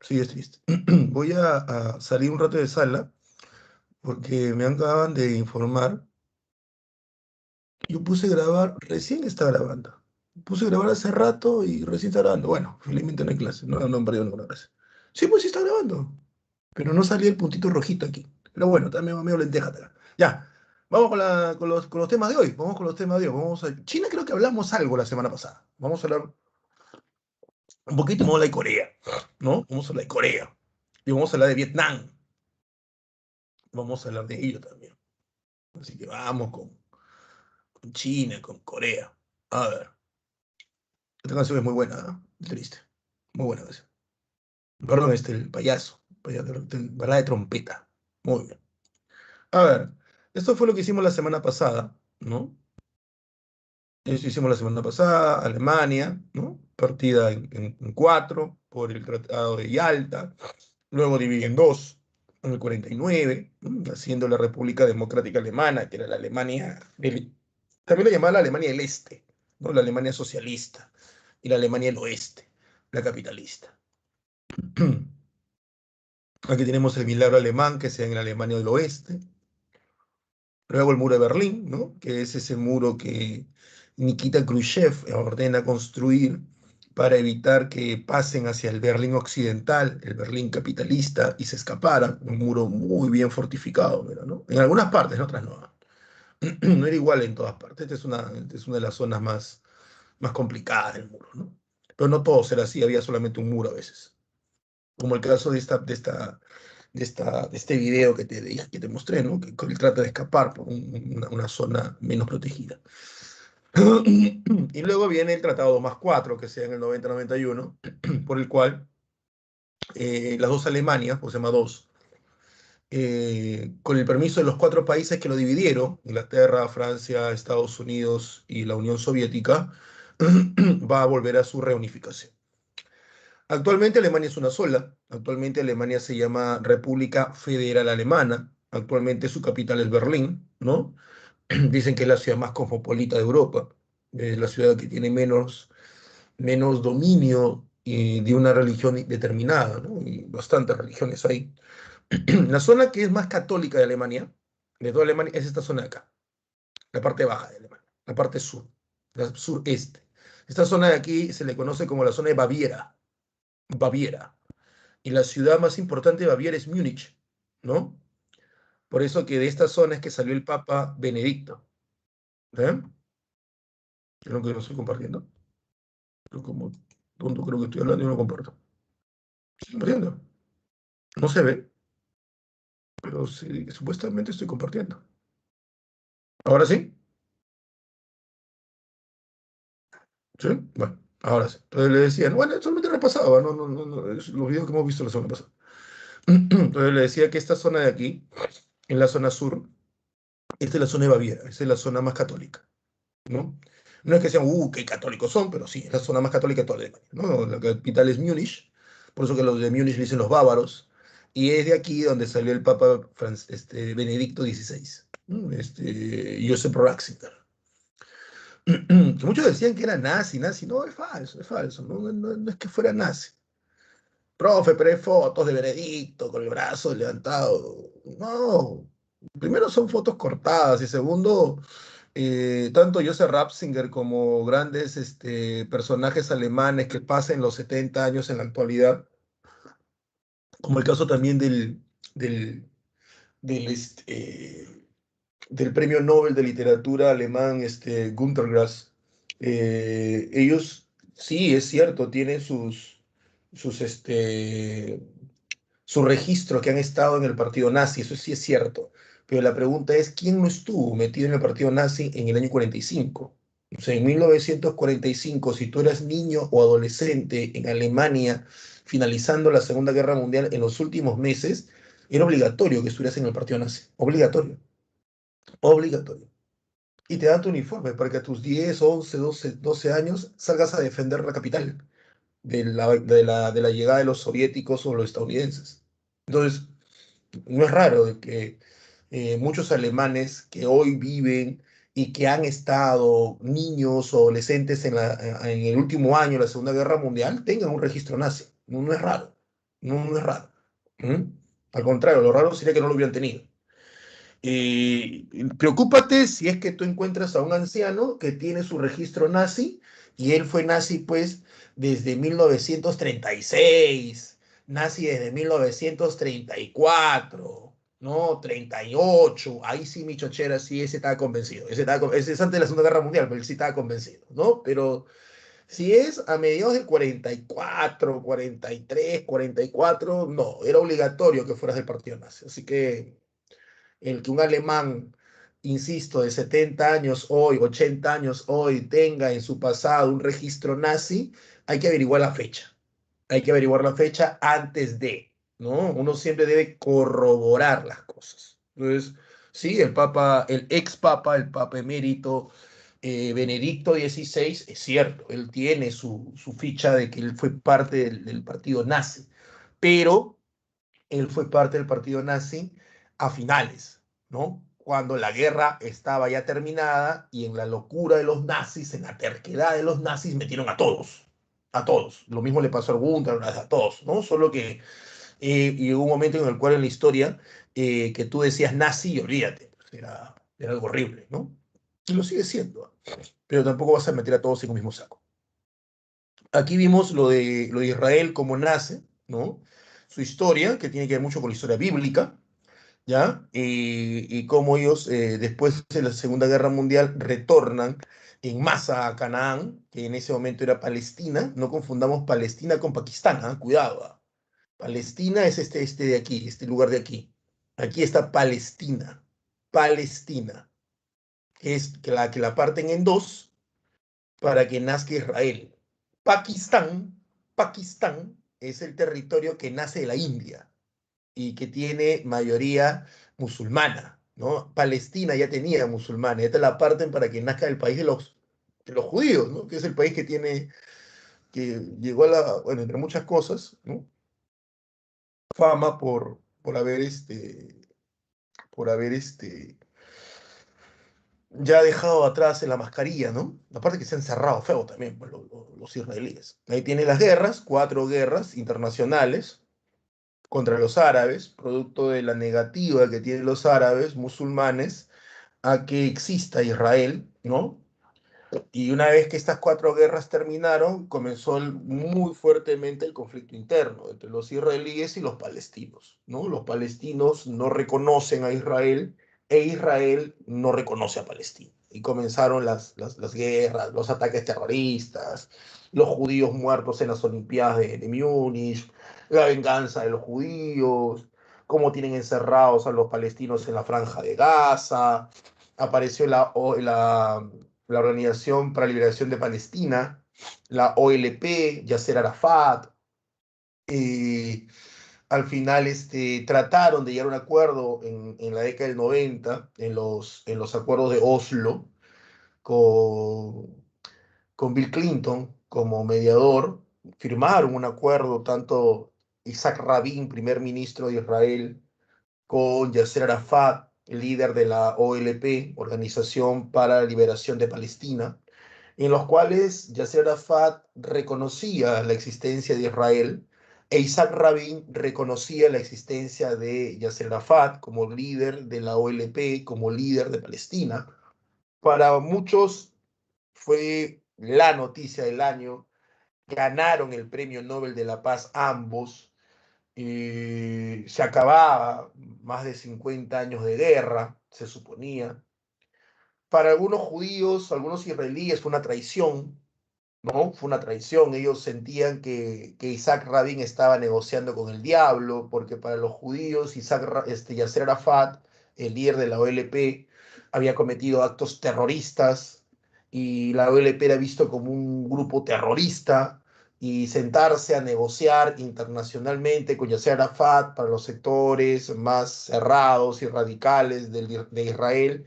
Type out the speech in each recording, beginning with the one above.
Sí, es triste. Voy a salir un rato de sala porque me acaban de informar. Yo puse a grabar, recién está grabando. Puse a grabar hace rato y recién está grabando. Bueno, felizmente no hay clase, no han perdido ninguna clase. Sí, pues sí está grabando, pero no salía el puntito rojito aquí. Pero bueno, también medio lenteja acá. Ya, vamos con los temas de hoy. Vamos con los temas de hoy. China creo que hablamos algo la semana pasada. Vamos a hablar un poquito, vamos a hablar de Corea, ¿no? Vamos a hablar de Corea. Y vamos a hablar de Vietnam. Vamos a hablar de ello también. Así que vamos con China, con Corea. A ver, esta canción es muy buena, ¿no? Triste. Muy buena canción. Perdón, el payaso, balada de trompeta. Muy bien. A ver, esto fue lo que hicimos la semana pasada, ¿no? Eso hicimos la semana pasada, Alemania, ¿no? Partida en cuatro por el Tratado de Yalta, luego divide en dos, en el 49, ¿no? Haciendo la República Democrática Alemana, que era la Alemania, también le llamaba la Alemania del Este, ¿no? La Alemania socialista y la Alemania del Oeste, la capitalista. Aquí tenemos el milagro alemán que sea en la Alemania del Oeste. Luego el muro de Berlín, ¿no? Que es ese muro que Nikita Khrushchev ordena construir para evitar que pasen hacia el Berlín occidental, el Berlín capitalista, y se escaparan. Un muro muy bien fortificado, ¿no? En algunas partes, en otras no. No era igual en todas partes. Esta es una de las zonas más complicadas del muro, ¿no? Pero no todo era así, había solamente un muro a veces. Como el caso de este video que te mostré, ¿no? Que él trata de escapar por una zona menos protegida. Y luego viene el Tratado más 4 que sea en el 90-91, por el cual las dos Alemanias, pues se llama dos, con el permiso de los cuatro países que lo dividieron, Inglaterra, Francia, Estados Unidos y la Unión Soviética, va a volver a su reunificación. Actualmente Alemania es una sola. Actualmente Alemania se llama República Federal Alemana. Actualmente su capital es Berlín, ¿no? Dicen que es la ciudad más cosmopolita de Europa. Es la ciudad que tiene menos dominio de una religión determinada, ¿no? Y bastantes religiones hay. La zona que es más católica de Alemania, de toda Alemania, es esta zona de acá, la parte baja de Alemania, la parte sur, la sureste. Esta zona de aquí se le conoce como la zona de Baviera. Baviera. Y la ciudad más importante de Baviera es Múnich, ¿no? Por eso que de esta zona es que salió el Papa Benedicto. ¿Eh? Creo que lo estoy compartiendo. Yo como tonto creo que estoy hablando y no lo comparto. ¿Estoy compartiendo? No se ve, pero sí, supuestamente estoy compartiendo. ¿Ahora sí? ¿Sí? Bueno, ahora sí. Entonces le decían, bueno, solamente repasaba, no, es los videos que hemos visto la semana pasada. Entonces le decía que esta zona de aquí, en la zona sur, esta es la zona de Baviera, esta es la zona más católica, ¿no? No es que sean, qué católicos son, pero sí, es la zona más católica de toda Alemania, ¿no? La capital es Múnich, por eso que los de Múnich le dicen los bávaros, y es de aquí donde salió el Papa Benedicto XVI, ¿no? Joseph Ratzinger. Que muchos decían que era nazi, no, es falso, no es que fuera nazi. Profe, pero hay fotos de Benedicto con el brazo levantado. No, primero son fotos cortadas y segundo, tanto Joseph Ratzinger como grandes personajes alemanes que pasen los 70 años en la actualidad, como el caso también del, del, del premio Nobel de Literatura alemán, Günter Grass. Ellos, sí, es cierto, tienen su registro que han estado en el partido nazi, eso sí es cierto. Pero la pregunta es, ¿quién no estuvo metido en el partido nazi en el año 45? O sea, en 1945, si tú eras niño o adolescente en Alemania, finalizando la Segunda Guerra Mundial en los últimos meses, era obligatorio que estuvieras en el partido nazi. Obligatorio, obligatorio. Y te dan tu uniforme para que a tus 10, 11, 12 años salgas a defender la capital de la llegada de los soviéticos o los estadounidenses. Entonces, no es raro de que muchos alemanes que hoy viven y que han estado niños o adolescentes en el último año de la Segunda Guerra Mundial tengan un registro nazi. No es raro. No, no es raro. ¿Mm? Al contrario, lo raro sería que no lo hubieran tenido. Preocúpate si es que tú encuentras a un anciano que tiene su registro nazi y él fue nazi pues desde 1936, nazi desde 1934, ¿no? 38, ahí sí mi chochera, sí, ese estaba convencido, ese es antes de la Segunda Guerra Mundial, pero él sí estaba convencido, ¿no? Pero si es a mediados del 44, 43, 44, no, era obligatorio que fueras del partido nazi, así que el que un alemán, insisto, de 70 años hoy, 80 años hoy, tenga en su pasado un registro nazi, hay que averiguar la fecha. Hay que averiguar la fecha antes de, ¿no? Uno siempre debe corroborar las cosas. Entonces, sí, el papa emérito Benedicto XVI, es cierto, él tiene su ficha de que él fue parte del partido nazi, pero él fue parte del partido nazi a finales, ¿no? Cuando la guerra estaba ya terminada y en la locura de los nazis, en la terquedad de los nazis, metieron a todos. A todos. Lo mismo le pasó a Gunther, a todos, ¿no? Solo que llegó un momento en el cual en la historia que tú decías nazi y olvídate, pues era algo horrible, ¿no? Y lo sigue siendo, pero tampoco vas a meter a todos en un mismo saco. Aquí vimos lo de Israel, cómo nace, ¿no? Su historia, que tiene que ver mucho con la historia bíblica, ¿ya? Y cómo ellos, después de la Segunda Guerra Mundial, retornan en masa a Canaán, que en ese momento era Palestina. No confundamos Palestina con Pakistán, ¿ah? Cuidado. ¿Ah? Palestina es este de aquí, este lugar de aquí. Aquí está Palestina. Palestina, que es que la parten en dos para que nazca Israel. Pakistán, Pakistán es el territorio que nace de la India y que tiene mayoría musulmana, ¿no? Palestina ya tenía musulmanes, esta la parten para que nazca el país de los judíos, ¿no? Que es el país que llegó a bueno, entre muchas cosas, ¿no? Fama por haber ya dejado atrás en la mascarilla, ¿no? Aparte que se han cerrado feo también pues, los israelíes. Ahí tiene las guerras, 4 guerras internacionales contra los árabes, producto de la negativa que tienen los árabes musulmanes a que exista Israel, ¿no? Y una vez que estas 4 guerras terminaron, comenzó muy fuertemente el conflicto interno entre los israelíes y los palestinos, ¿no? Los palestinos no reconocen a Israel e Israel no reconoce a Palestina. Y comenzaron las guerras, los ataques terroristas, los judíos muertos en las Olimpiadas de Múnich, la venganza de los judíos, cómo tienen encerrados a los palestinos en la franja de Gaza. Apareció la Organización para la Liberación de Palestina, la OLP, Yasser Arafat. eh, Al final trataron de llegar a un acuerdo en la década del 90, en los acuerdos de Oslo, con Bill Clinton como mediador. Firmaron un acuerdo tanto Isaac Rabin, primer ministro de Israel, con Yasser Arafat, líder de la OLP, Organización para la Liberación de Palestina, en los cuales Yasser Arafat reconocía la existencia de Israel e Isaac Rabin reconocía la existencia de Yasser Arafat como líder de la OLP, como líder de Palestina. Para muchos fue la noticia del año, ganaron el Premio Nobel de la Paz ambos, se acababa más de 50 años de guerra, se suponía. Para algunos judíos, algunos israelíes fue una traición, ¿no? Fue una traición. Ellos sentían que Isaac Rabin estaba negociando con el diablo, porque para los judíos, Yasser Arafat, el líder de la OLP, había cometido actos terroristas y la OLP era visto como un grupo terrorista y sentarse a negociar internacionalmente con Yasser Arafat para los sectores más cerrados y radicales de Israel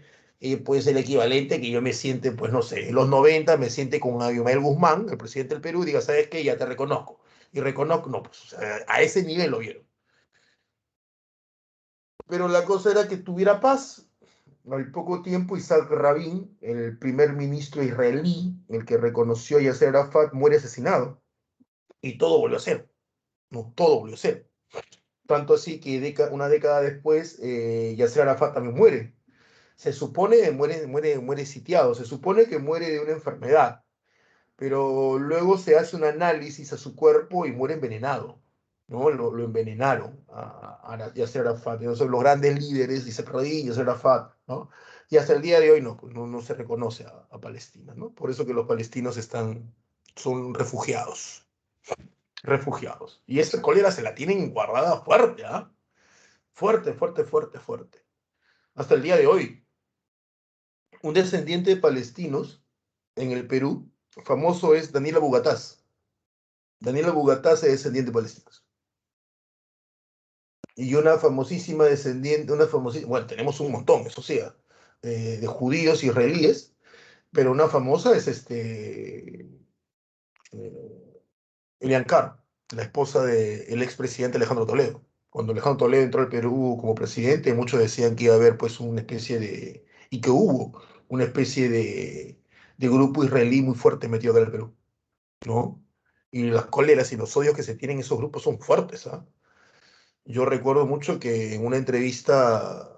pues el equivalente que yo me siente, pues no sé, en los 90 me siente con Abimael Guzmán, el presidente del Perú, y diga, ¿sabes qué? Ya te reconozco. Y reconozco, no, pues o sea, a ese nivel lo vieron. Pero la cosa era que tuviera paz. Al poco tiempo, Isaac Rabin, el primer ministro israelí, el que reconoció a Yasser Arafat, muere asesinado. Y todo volvió a ser. No, todo volvió a ser. Tanto así que una década después, Yasser Arafat también muere. Se supone que muere sitiado, se supone que muere de una enfermedad, pero luego se hace un análisis a su cuerpo y muere envenenado, ¿no? Lo envenenaron a Yasser Arafat. Entonces, los grandes líderes, Yitzhak Rabin, Yasser Arafat, ¿no? Y hasta el día de hoy no, pues no se reconoce a Palestina, ¿no? Por eso que los palestinos son refugiados, refugiados. Y esta cólera se la tienen guardada fuerte, ¿ah? Fuerte, fuerte, fuerte, fuerte. Hasta el día de hoy. Un descendiente de palestinos en el Perú, famoso es Daniel Abu Gataz. Daniel Abu Gataz es descendiente de palestinos. Y una famosísima descendiente, bueno, tenemos un montón, eso sí, de judíos israelíes, pero una famosa es eh, Elian Carr, la esposa del expresidente Alejandro Toledo. Cuando Alejandro Toledo entró al Perú como presidente, muchos decían que iba a haber pues una especie y que hubo una especie de grupo israelí muy fuerte metido acá en el Perú, ¿no? Y las cóleras y los odios que se tienen en esos grupos son fuertes, ¿ah? Yo recuerdo mucho que en una entrevista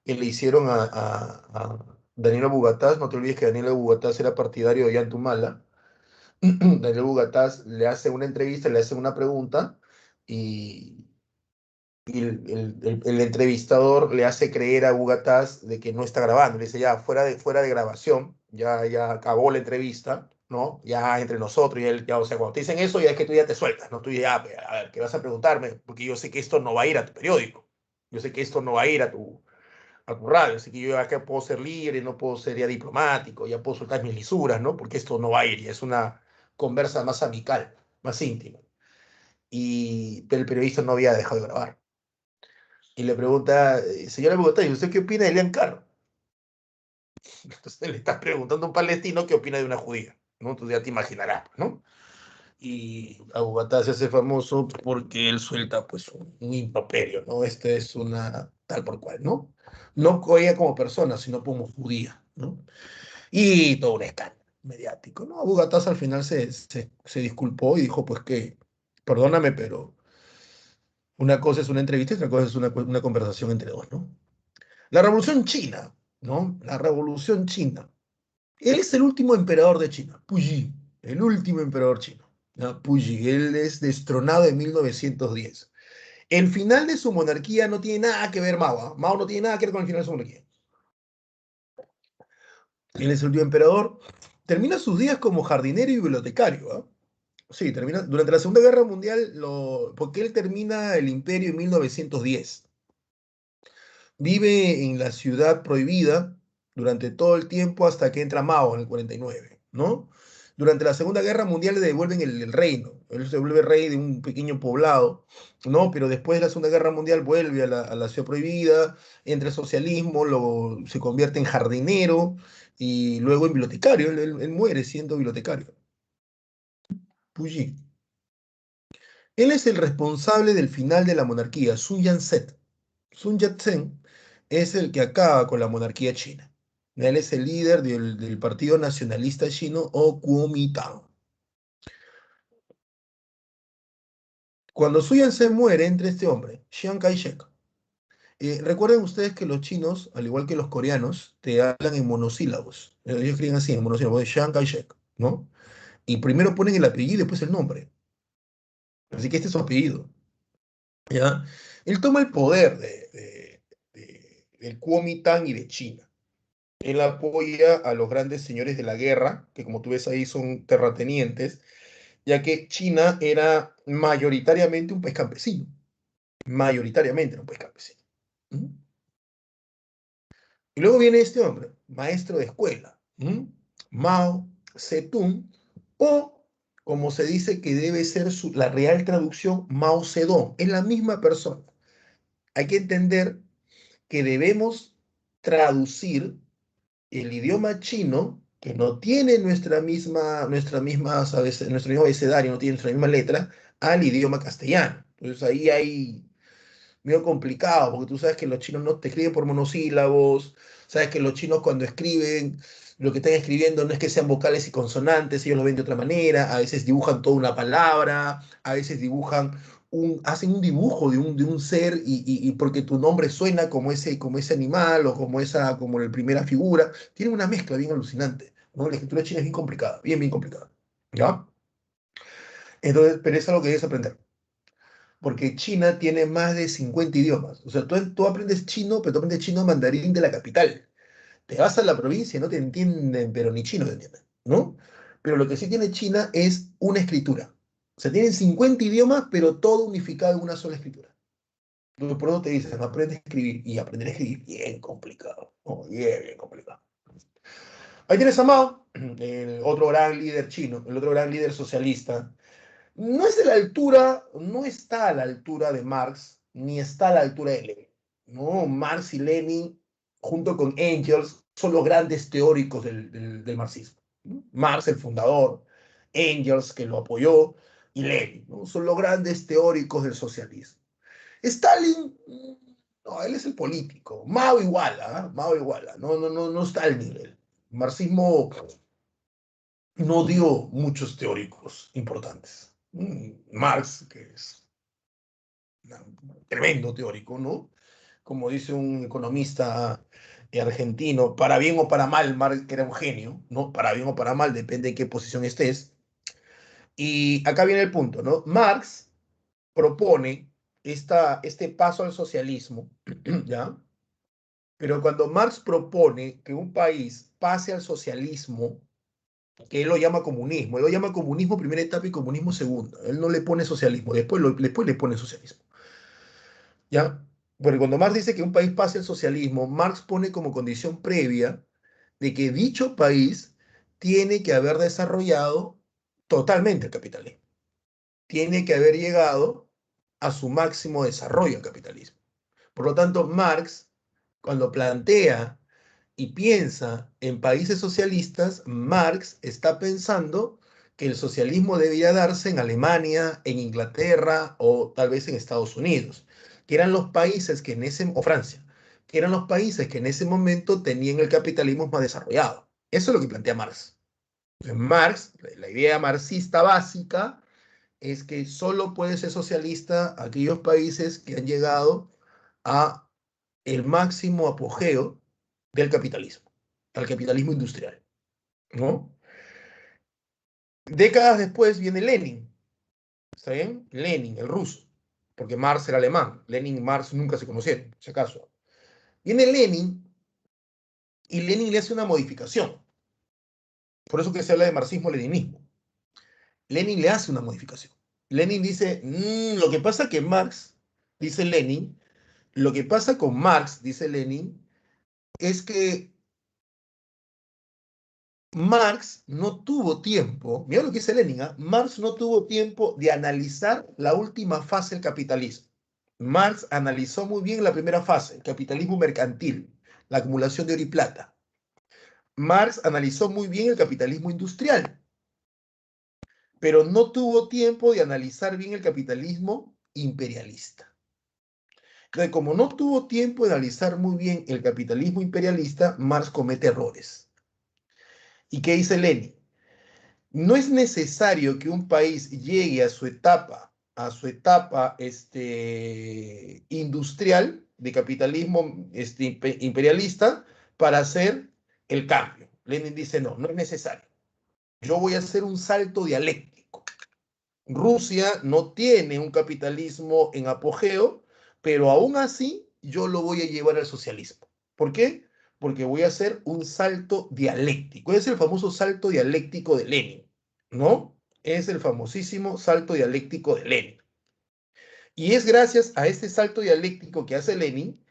que le hicieron a Daniel Bugatás, no te olvides que Daniel Bugatás era partidario de Yantumala. Daniel Bugatás le hace una entrevista, le hace una pregunta y, y el entrevistador le hace creer a Bugatás de que no está grabando. Le dice, ya, fuera de grabación, ya acabó la entrevista, ¿no? Ya entre nosotros, y él, ya, o sea, cuando te dicen eso, ya es que tú ya te sueltas, ¿no? Tú ya, a ver, ¿qué vas a preguntarme? Porque yo sé que esto no va a ir a tu periódico, yo sé que esto no va a ir a tu radio, así que yo acá puedo ser libre, no puedo ser ya diplomático, ya puedo soltar mis lisuras, ¿no? Porque esto no va a ir, ya es una conversa más amical, más íntima. Pero el periodista no había dejado de grabar. Y le pregunta, señora Bogotá, ¿y usted qué opina de Elian Carr? Entonces le estás preguntando a un palestino qué opina de una judía, ¿no? Entonces ya te imaginarás, ¿no? Y Abu Gatá se hace famoso porque él suelta pues un improperio, ¿no? Este es una tal por cual, ¿no? No ella como persona, sino como judía, ¿no? Y todo un escándalo mediático, ¿no? Abu Gatá al final se disculpó y dijo pues que, perdóname, pero una cosa es una entrevista y otra cosa es una conversación entre dos, ¿no? La Revolución China, ¿no? La Revolución China. Él es el último emperador de China, Puyi, el último emperador chino, ¿no? Puyi, él es destronado en 1910. El final de su monarquía no tiene nada que ver Mao, ¿ah? Mao no tiene nada que ver con el final de su monarquía. Él es el último emperador. Termina sus días como jardinero y bibliotecario, ¿ah? Sí, termina durante la Segunda Guerra Mundial, porque él termina el imperio en 1910. Vive en la ciudad prohibida durante todo el tiempo hasta que entra Mao en el 49, ¿no? Durante la Segunda Guerra Mundial le devuelven el reino. Él se vuelve rey de un pequeño poblado, ¿no? Pero después de la Segunda Guerra Mundial vuelve a la ciudad prohibida, entra al socialismo, se convierte en jardinero y luego en bibliotecario. Él muere siendo bibliotecario. Puyi. Él es el responsable del final de la monarquía, Sun Yat-sen. Sun Yat-sen es el que acaba con la monarquía china. Él es el líder del Partido Nacionalista Chino o Kuomintang. Cuando Sun Yat-sen muere, entra este hombre, Chiang Kai-shek. Recuerden ustedes que los chinos, al igual que los coreanos, te hablan en monosílabos. Ellos escriben así, en monosílabos, Chiang Kai-shek, ¿no? Y primero ponen el apellido y después el nombre. Así que este es su apellido, ¿ya? Él toma el poder del Kuomintang y de China. Él apoya a los grandes señores de la guerra, que como tú ves ahí son terratenientes, ya que China era mayoritariamente un país campesino, mayoritariamente era un país campesino. ¿Mm? Y luego viene este hombre, maestro de escuela, ¿Mm? Mao Zedong, o como se dice que debe ser la real traducción, Mao Zedong, es la misma persona. Hay que entender que debemos traducir el idioma chino, que no tiene nuestro mismo abecedario, no tiene nuestra misma letra, al idioma castellano. Entonces ahí hay medio complicado, porque tú sabes que los chinos no te escriben por monosílabos, sabes que los chinos cuando escriben lo que están escribiendo no es que sean vocales y consonantes, ellos lo ven de otra manera, a veces dibujan toda una palabra, a veces hacen un dibujo de un ser y porque tu nombre suena como ese animal o como la primera figura, tienen una mezcla bien alucinante, ¿no? La escritura china es bien complicada, bien, bien complicada, ¿ya? Entonces, pero es algo que debes aprender, porque China tiene más de 50 idiomas, o sea, tú aprendes chino, pero tú aprendes chino mandarín de la capital. Te vas a la provincia y no te entienden, pero ni chino te entienden, ¿no? Pero lo que sí tiene China es una escritura. O sea, tienen 50 idiomas, pero todo unificado en una sola escritura. Por eso te dicen, aprende a escribir. Y aprender a escribir bien complicado. Oh, bien, bien complicado. Ahí tienes a Mao, el otro gran líder chino, el otro gran líder socialista. No es de la altura, no está a la altura de Marx, ni está a la altura de Lenin. No, Marx y Lenin, junto con Engels, son los grandes teóricos del marxismo. Marx, el fundador, Engels, que lo apoyó, y Lenin, ¿no? Son los grandes teóricos del socialismo. Stalin, no, él es el político. Mao iguala, ¿eh? Mao iguala, no, no, no, no está al nivel. El marxismo no dio muchos teóricos importantes. Marx, que es un tremendo teórico, ¿no? Como dice un economista argentino, para bien o para mal, Marx era un genio, ¿no? Para bien o para mal, depende de qué posición estés. Y acá viene el punto, ¿no? Marx propone este paso al socialismo, ¿ya? Pero cuando Marx propone que un país pase al socialismo, que él lo llama comunismo. Él lo llama comunismo primera etapa y comunismo segunda. Él no le pone socialismo, después le pone socialismo. ¿Ya? Porque cuando Marx dice que un país pase al socialismo, Marx pone como condición previa de que dicho país tiene que haber desarrollado totalmente el capitalismo. Tiene que haber llegado a su máximo desarrollo el capitalismo. Por lo tanto, Marx, cuando plantea y piensa en países socialistas, Marx está pensando que el socialismo debía darse en Alemania, en Inglaterra o tal vez en Estados Unidos, que eran los países que o Francia, que eran los países que en ese momento tenían el capitalismo más desarrollado. Eso es lo que plantea Marx. Entonces, Marx, la idea marxista básica es que solo puede ser socialista aquellos países que han llegado a el máximo apogeo del capitalismo, al capitalismo industrial, ¿no? Décadas después viene Lenin, ¿está bien? Lenin, el ruso, porque Marx era alemán. Lenin y Marx nunca se conocieron, si acaso. Viene Lenin y Lenin le hace una modificación. Por eso que se habla de marxismo-leninismo. Lenin le hace una modificación. Lenin dice, lo que pasa que Marx, dice Lenin, lo que pasa con Marx, dice Lenin, es que Marx no tuvo tiempo, mira lo que dice Lenin, ¿eh? Marx no tuvo tiempo de analizar la última fase del capitalismo. Marx analizó muy bien la primera fase, el capitalismo mercantil, la acumulación de oro y plata. Marx analizó muy bien el capitalismo industrial, pero no tuvo tiempo de analizar bien el capitalismo imperialista. Entonces, como no tuvo tiempo de analizar muy bien el capitalismo imperialista, Marx comete errores. ¿Y qué dice Lenin? No es necesario que un país llegue a su etapa industrial de capitalismo imperialista para hacer el cambio. Lenin dice, no, no es necesario. Yo voy a hacer un salto dialéctico. Rusia no tiene un capitalismo en apogeo, pero aún así yo lo voy a llevar al socialismo. ¿Por qué? Porque voy a hacer un salto dialéctico. Es el famoso salto dialéctico de Lenin, ¿no? Es el famosísimo salto dialéctico de Lenin. Y es gracias a este salto dialéctico que hace Lenin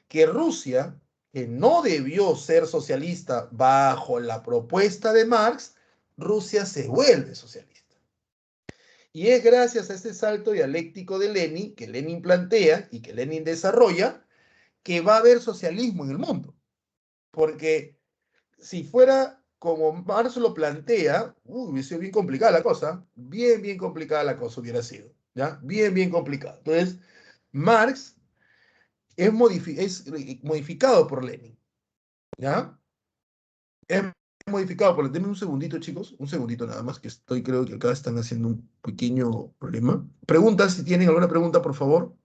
que Rusia, que no debió ser socialista bajo la propuesta de Marx, Rusia se vuelve socialista. Y es gracias a este salto dialéctico de Lenin, que Lenin plantea y que Lenin desarrolla, que va a haber socialismo en el mundo. Porque si fuera como Marx lo plantea, hubiese sido bien complicada la cosa. Bien, bien complicada la cosa hubiera sido. ¿Ya? Bien, bien complicada. Entonces, Marx es modificado por Lenin. ¿Ya? Es modificado, pero denme un segundito, chicos, un segundito nada más, que estoy, creo que acá están haciendo un pequeño problema. Preguntas, si tienen alguna pregunta, por favor.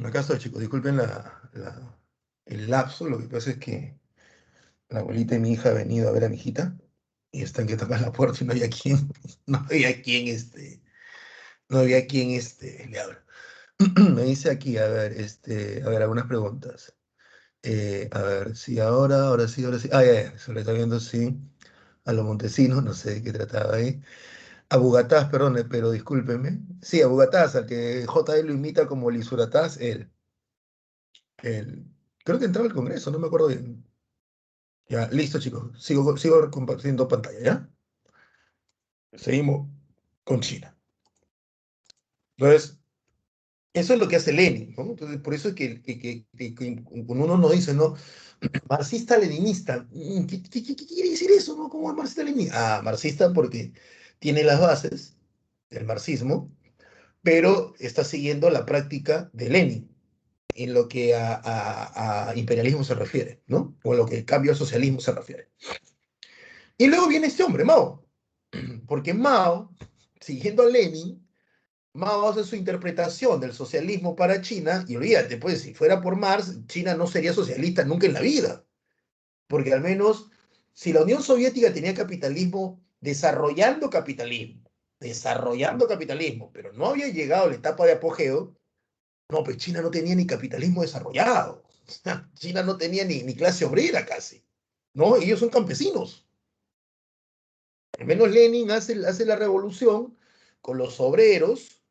Acá estoy, chicos, disculpen el lapso, lo que pasa es que la abuelita de mi hija ha venido a ver a mi hijita y están que tocan la puerta y no había quien, no había quien, no había quien, le abra. Me dice aquí, a ver, a ver, algunas preguntas. A ver, sí, ahora sí, ahora sí. Ah, ya, ya, se le está viendo, sí, a los Montesinos, no sé de qué trataba ahí. A Bugatás, perdón, pero discúlpeme. Sí, a Bugatás, al que JL lo imita como Lisuratás, él. Creo que entraba al Congreso, no me acuerdo bien. Ya, listo, chicos. Sigo compartiendo pantalla, ¿ya? Seguimos con China. Entonces, eso es lo que hace Lenin, ¿no? Entonces, por eso es que cuando uno no dice, ¿no? Marxista-leninista. ¿Qué quiere decir eso, no? ¿Cómo es marxista-leninista? Ah, marxista porque tiene las bases del marxismo, pero está siguiendo la práctica de Lenin en lo que a imperialismo se refiere, ¿no? O en lo que el cambio al socialismo se refiere. Y luego viene este hombre, Mao, porque Mao, siguiendo a Lenin, Mao hace su interpretación del socialismo para China, y olvídate, pues, si fuera por Marx, China no sería socialista nunca en la vida, porque al menos si la Unión Soviética tenía capitalismo, desarrollando capitalismo, pero no había llegado a la etapa de apogeo, no, pues China no tenía ni capitalismo desarrollado. China no tenía ni clase obrera casi. No, ellos son campesinos. Al menos Lenin hace la revolución con los obreros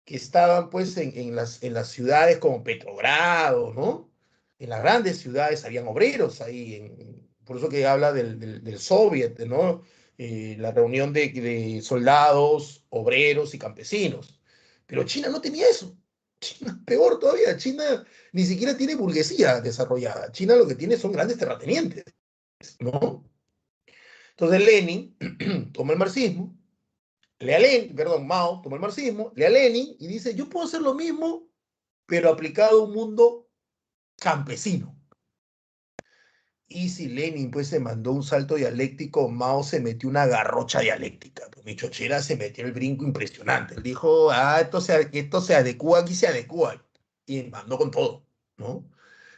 que estaban pues en las ciudades como Petrogrado, ¿no? En las grandes ciudades habían obreros ahí, por eso que habla del Soviet, ¿no? La reunión de soldados, obreros y campesinos. Pero China no tenía eso. China, peor todavía, China ni siquiera tiene burguesía desarrollada. China lo que tiene son grandes terratenientes, ¿no? Entonces Lenin toma el marxismo, perdón, Mao toma el marxismo, lee a Lenin y dice, yo puedo hacer lo mismo, pero aplicado a un mundo campesino. Y si Lenin pues se mandó un salto dialéctico, Mao se metió una garrocha dialéctica. Pues mi chochera se metió el brinco impresionante. Él dijo, esto se adecua, aquí se adecua. Y mandó con todo, ¿no?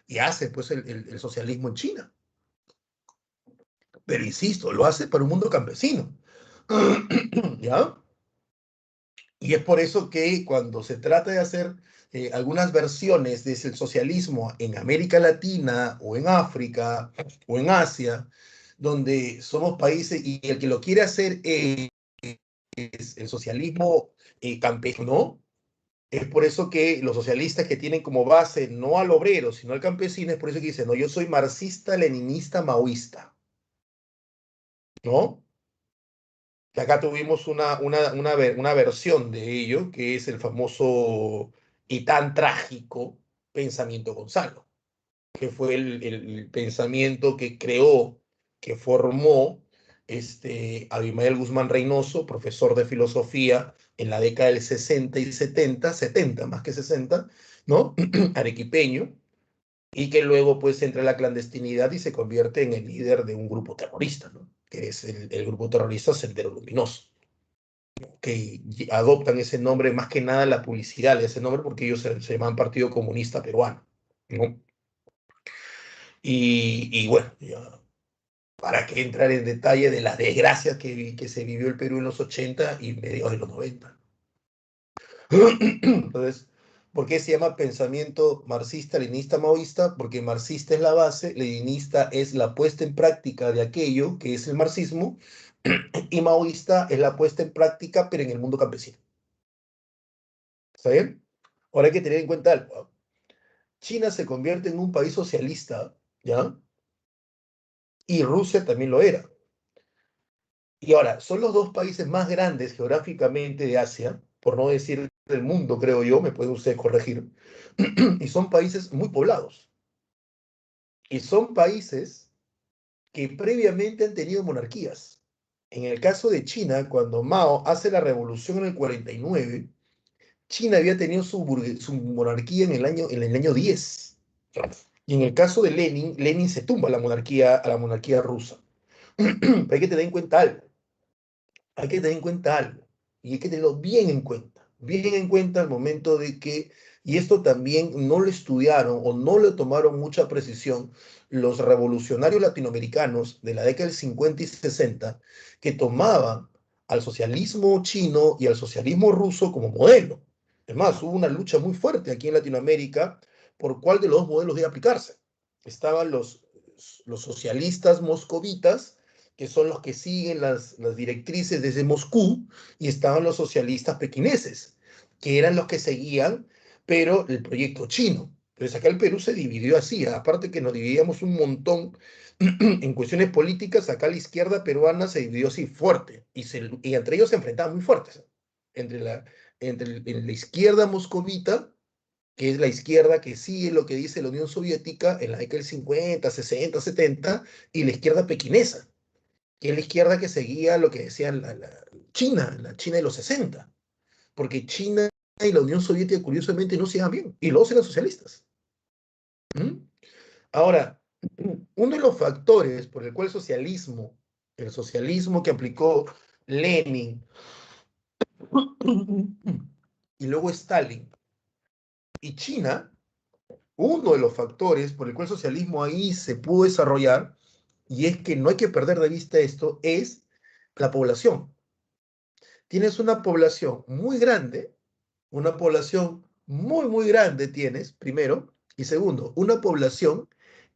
Y hace pues el socialismo en China. Pero insisto, lo hace para un mundo campesino. ¿Ya? Y es por eso que cuando se trata de hacer algunas versiones del socialismo en América Latina o en África o en Asia, donde somos países y el que lo quiere hacer es el socialismo campesino, es por eso que los socialistas que tienen como base no al obrero, sino al campesino, es por eso que dicen, no, yo soy marxista, leninista, maoísta, ¿no? Que acá tuvimos una versión de ello, que es el famoso y tan trágico pensamiento Gonzalo, que fue el pensamiento que creó, que formó Abimael Guzmán Reynoso, profesor de filosofía en la década del 60 y 70 más que 60, ¿no? Arequipeño, y que luego pues entra a la clandestinidad y se convierte en el líder de un grupo terrorista, ¿no? Que es el grupo terrorista Sendero Luminoso, que adoptan ese nombre, más que nada la publicidad de ese nombre, porque ellos se llaman Partido Comunista Peruano, ¿no? Y bueno, ya, para que entrar en detalle de las desgracias que se vivió el Perú en los 80 y mediados de los 90. Entonces, ¿Por qué se llama pensamiento marxista, leninista, maoísta? Porque marxista es la base, leninista es la puesta en práctica de aquello que es el marxismo, y maoísta es la puesta en práctica, pero en el mundo campesino. ¿Está bien? Ahora hay que tener en cuenta algo, ¿ah? China se convierte en un país socialista, ¿ya? Y Rusia también lo era. Y ahora, son los dos países más grandes geográficamente de Asia, por no decir del mundo, creo yo, me pueden ustedes corregir, y son países muy poblados. Y son países que previamente han tenido monarquías. En el caso de China, cuando Mao hace la revolución en el 49, China había tenido su monarquía en el año 10. Y en el caso de Lenin, Lenin se tumba a la monarquía rusa. Pero hay que tener en cuenta algo. Hay que tener en cuenta algo. Y hay que tenerlo bien en cuenta al momento de que, y esto también no lo estudiaron o no le tomaron mucha precisión los revolucionarios latinoamericanos de la década del 50 y 60, que tomaban al socialismo chino y al socialismo ruso como modelo. Es más, hubo una lucha muy fuerte aquí en Latinoamérica por cuál de los dos modelos debe aplicarse. Estaban los socialistas moscovitas, que son los que siguen las directrices desde Moscú, y estaban los socialistas pequineses, que eran los que seguían, pero el proyecto chino. Entonces acá el Perú se dividió así, aparte que nos dividíamos un montón en cuestiones políticas, acá la izquierda peruana se dividió así fuerte, y entre ellos se enfrentaban muy fuertes, entre la izquierda moscovita, que es la izquierda que sigue lo que dice la Unión Soviética en la década del 50, 60, 70, y la izquierda pequinesa, que es la izquierda que seguía lo que decía China, la China de los 60, porque China y la Unión Soviética curiosamente no se llevan bien, y los eran socialistas. ¿Mm? Ahora, uno de los factores por el cual el socialismo que aplicó Lenin y luego Stalin y China, uno de los factores por el cual el socialismo ahí se pudo desarrollar, y es que no hay que perder de vista esto, es la población. Tienes una población muy grande, una población muy grande tienes, primero, y segundo, una población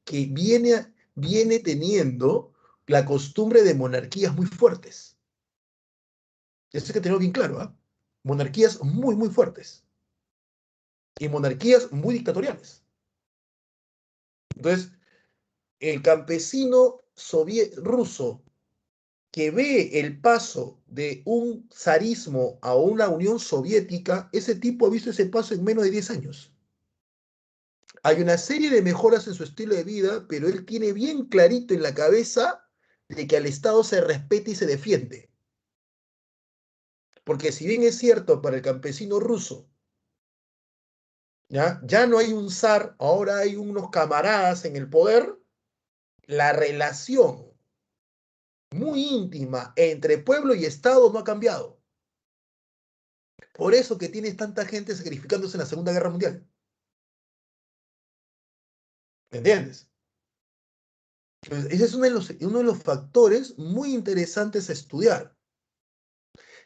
que viene teniendo la costumbre de monarquías muy fuertes. Eso hay que tenerlo bien claro, ¿ah? Monarquías muy fuertes y monarquías muy dictatoriales. Entonces, el campesino ruso que ve el paso de un zarismo a una Unión Soviética, ese tipo ha visto ese paso en menos de 10 años. Hay una serie de mejoras en su estilo de vida, pero él tiene bien clarito en la cabeza de que al Estado se respeta y se defiende. Porque si bien es cierto para el campesino ruso, ya no hay un zar, ahora hay unos camaradas en el poder, la relación muy íntima entre pueblo y Estado no ha cambiado. Por eso que tienes tanta gente sacrificándose en la Segunda Guerra Mundial. ¿Me entiendes? Entonces, ese es uno de los factores muy interesantes a estudiar.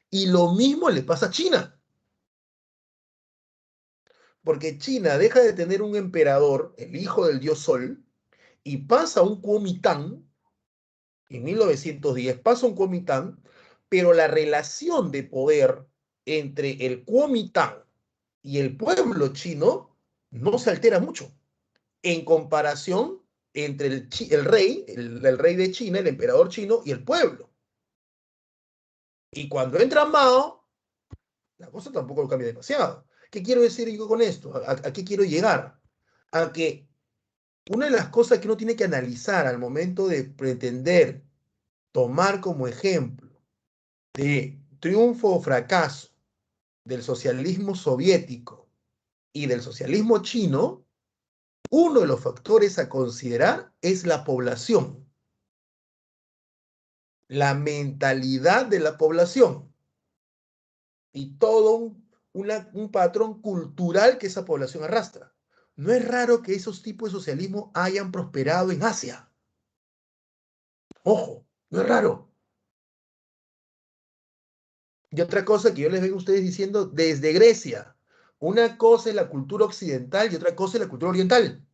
Y lo mismo le pasa a China. Porque China deja de tener un emperador, el hijo del dios Sol, y pasa a un Kuomintang, en 1910 pasa un Kuomintang, pero la relación de poder entre el Kuomintang y el pueblo chino no se altera mucho en comparación entre el rey, el rey de China, el emperador chino y el pueblo. Y cuando entra Mao, la cosa tampoco lo cambia demasiado. ¿Qué quiero decir yo con esto? ¿A qué quiero llegar? A que una de las cosas que uno tiene que analizar al momento de pretender tomar como ejemplo de triunfo o fracaso del socialismo soviético y del socialismo chino, uno de los factores a considerar es la población, la mentalidad de la población y todo un patrón cultural que esa población arrastra. No es raro que esos tipos de socialismo hayan prosperado en Asia. Ojo, no es raro. Y otra cosa que yo les vengo a ustedes diciendo desde Grecia. Una cosa es la cultura occidental y otra cosa es la cultura oriental.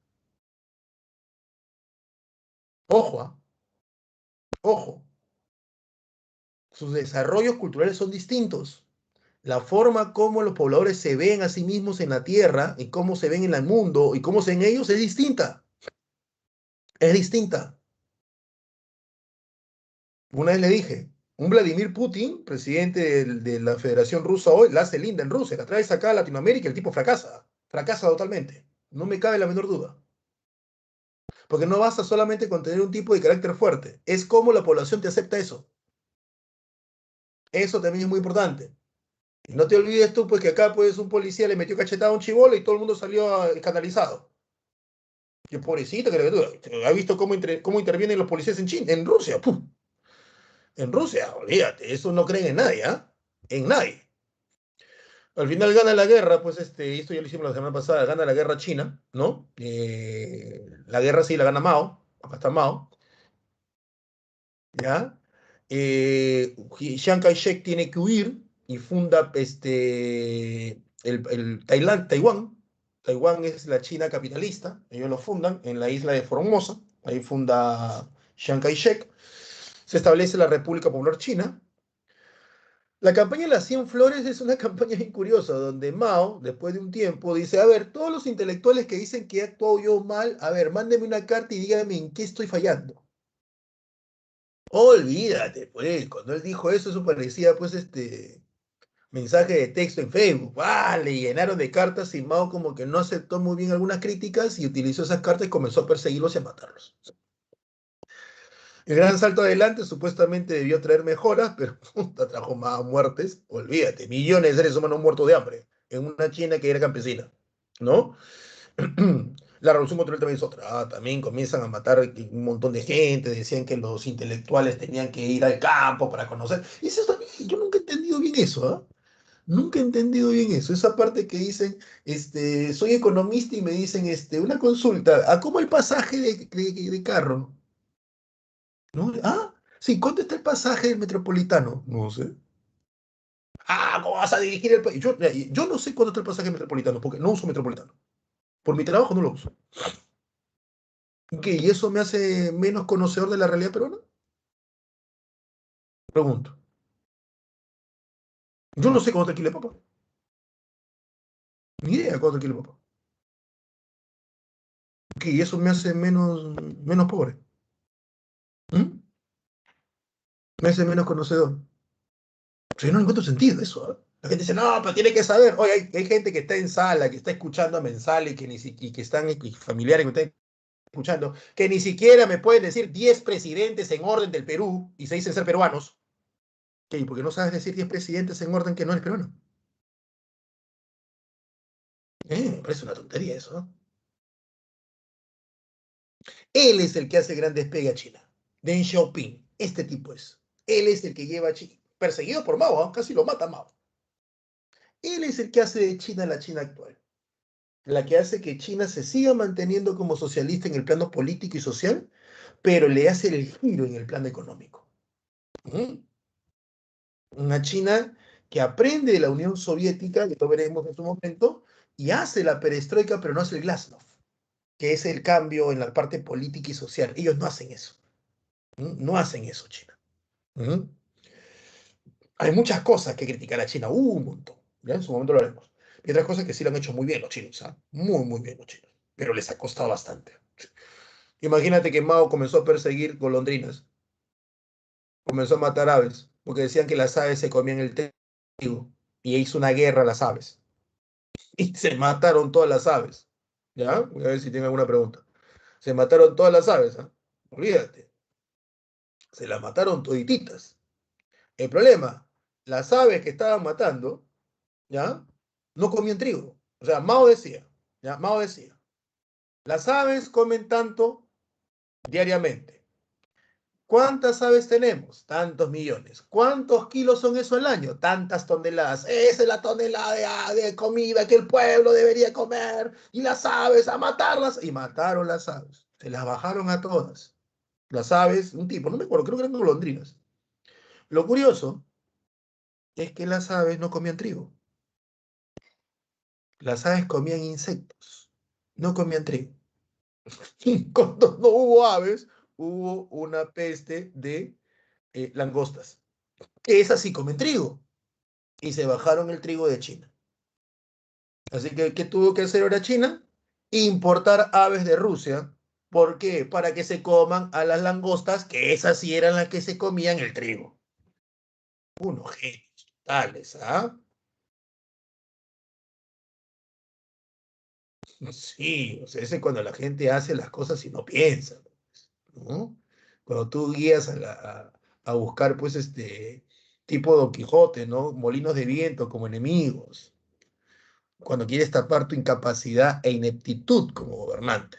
Ojo, ojo. Sus desarrollos culturales son distintos. La forma como los pobladores se ven a sí mismos en la tierra y cómo se ven en el mundo y cómo se ven ellos es distinta. Es distinta. Una vez le dije, un Vladimir Putin, presidente de la Federación Rusa hoy, la hace linda en Rusia, la traes acá a Latinoamérica y el tipo fracasa. Fracasa totalmente. No me cabe la menor duda. Porque no basta solamente con tener un tipo de carácter fuerte. Es cómo la población te acepta eso. Eso también es muy importante. Y no te olvides tú, pues, que acá, pues, un policía le metió cachetada a un chibolo y todo el mundo salió escandalizado. Qué pobrecito, que ha visto cómo intervienen los policías en China, en Rusia. ¡Pum! En Rusia, olvídate, eso no creen en nadie, ¿ah? En nadie. Al final gana la guerra, pues esto ya lo hicimos la semana pasada, gana la guerra China, ¿no? La guerra sí la gana Mao, acá está Mao, ¿ya? Chiang Kai-shek tiene que huir y funda Taiwán. Taiwán es la China capitalista, ellos lo fundan en la isla de Formosa, ahí funda Chiang Kai-shek, se establece la República Popular China. La campaña de las 100 flores es una campaña bien curiosa, donde Mao, después de un tiempo, dice, a ver, todos los intelectuales que dicen que he actuado yo mal, a ver, mándenme una carta y díganme en qué estoy fallando. Olvídate, pues, cuando él dijo eso, eso parecía, pues, mensaje de texto en Facebook. ¡Ah! Le llenaron de cartas y Mao como que no aceptó muy bien algunas críticas y utilizó esas cartas y comenzó a perseguirlos y a matarlos. El gran salto adelante supuestamente debió traer mejoras, pero puta, trajo más muertes. Olvídate, millones de seres humanos muertos de hambre en una China que era campesina, ¿no? La revolución cultural también es otra. También comienzan a matar un montón de gente, decían que los intelectuales tenían que ir al campo para conocer. Y eso también, yo nunca he entendido bien eso, ¿ah? Nunca he entendido bien eso. Esa parte que dicen, soy economista y me dicen, una consulta, ¿a cómo el pasaje de carro? ¿No? Ah, sí, ¿cuánto está el pasaje del metropolitano? No sé. Ah, ¿cómo vas a dirigir el país? Yo no sé cuánto está el pasaje metropolitano, porque no uso metropolitano. Por mi trabajo no lo uso. ¿Qué? ¿Y eso me hace menos conocedor de la realidad peruana? Pregunto. Yo no sé cuánto alquila el papá. Ni idea cuánto alquila el papá. ¿Qué? ¿Y eso me hace menos pobre? ¿Mm? Me hace menos conocedor. O sea, yo no encuentro sentido eso, ¿eh? La gente dice, no, pero tiene que saber. Oye, hay gente que está en sala, que está escuchando a Mensal y que están y familiares que están escuchando, que ni siquiera me pueden decir 10 presidentes en orden del Perú y se dicen ser peruanos. ¿Qué? ¿Por qué no sabes decir 10 presidentes en orden que no eres peruano? Me parece una tontería eso, ¿no? Él es el que hace gran despegue a China. Deng Xiaoping, este tipo es. Él es el que lleva a China, perseguido por Mao, ¿eh? Casi lo mata Mao. Él es el que hace de China la China actual. La que hace que China se siga manteniendo como socialista en el plano político y social, pero le hace el giro en el plano económico. ¿Mm? Una China que aprende de la Unión Soviética, que lo veremos en su momento, y hace la perestroika, pero no hace el glasnost, que es el cambio en la parte política y social. Ellos no hacen eso. No hacen eso, China. ¿Mm? Hay muchas cosas que criticar a China, un montón. ¿Ya? En su momento lo haremos. Y otras cosas que sí lo han hecho muy bien los chinos, ¿ah? Muy, muy bien los chinos. Pero les ha costado bastante. Imagínate que Mao comenzó a perseguir golondrinas, comenzó a matar aves, porque decían que las aves se comían el trigo, y hizo una guerra a las aves. Y se mataron todas las aves. ¿Ya? Voy a ver si tiene alguna pregunta. Se mataron todas las aves, ¿ah? Olvídate. Se las mataron todititas. El problema, las aves que estaban matando, ¿ya? No comían trigo. O sea, Mao decía, ¿ya? Mao decía, las aves comen tanto diariamente. ¿Cuántas aves tenemos? Tantos millones. ¿Cuántos kilos son eso al año? Tantas toneladas. Esa es la tonelada de comida que el pueblo debería comer. Y las aves, a matarlas. Y mataron las aves. Se las bajaron a todas. Las aves, un tipo, no me acuerdo, creo que eran golondrinas. Lo curioso es que las aves no comían trigo. Las aves comían insectos, no comían trigo. Cuando no hubo aves, hubo una peste de langostas, que esas sí comen trigo, y se bajaron el trigo de China. Así que, ¿qué tuvo que hacer ahora China? Importar aves de Rusia. ¿Por qué? Para que se coman a las langostas, que esas sí eran las que se comían el trigo. Unos genios totales, ¿ah? Sí, o sea, ese es cuando la gente hace las cosas y no piensa, ¿no? Cuando tú guías a buscar, pues, tipo Don Quijote, ¿no? Molinos de viento como enemigos. Cuando quieres tapar tu incapacidad e ineptitud como gobernante.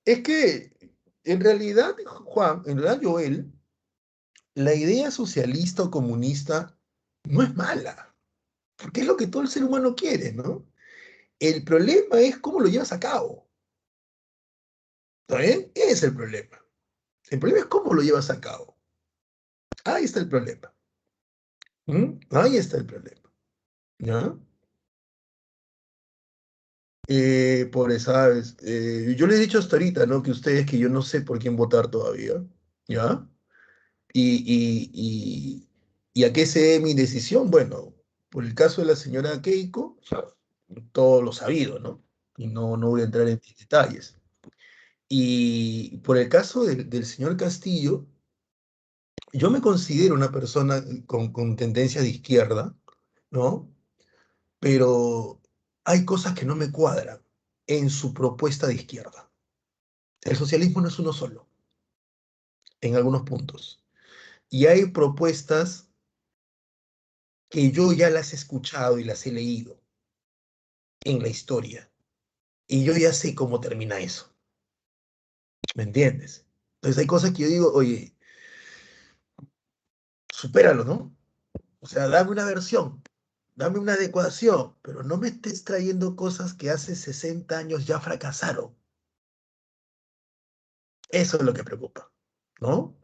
Es que, en realidad, Juan, en realidad, Joel, la idea socialista o comunista no es mala, porque es lo que todo el ser humano quiere, ¿no? El problema es cómo lo llevas a cabo, ¿está bien? Ese es el problema. El problema es cómo lo llevas a cabo. Ahí está el problema. ¿Mm? Ahí está el problema. ¿Ya? Por ¿sabes? Yo le he dicho hasta ahorita, ¿no? Que ustedes, que yo no sé por quién votar todavía, ¿ya? Y a qué se debe mi decisión? Bueno, por el caso de la señora Keiko, todo lo sabido, ¿no? Y no voy a entrar en detalles. Y por el caso del señor Castillo, yo me considero una persona con tendencia de izquierda, ¿no? Pero hay cosas que no me cuadran en su propuesta de izquierda. El socialismo no es uno solo, en algunos puntos. Y hay propuestas que yo ya las he escuchado y las he leído en la historia. Y yo ya sé cómo termina eso. ¿Me entiendes? Entonces hay cosas que yo digo, oye, supéralo, ¿no? O sea, dame una versión, dame una adecuación, pero no me estés trayendo cosas que hace 60 años ya fracasaron. Eso es lo que preocupa, ¿no?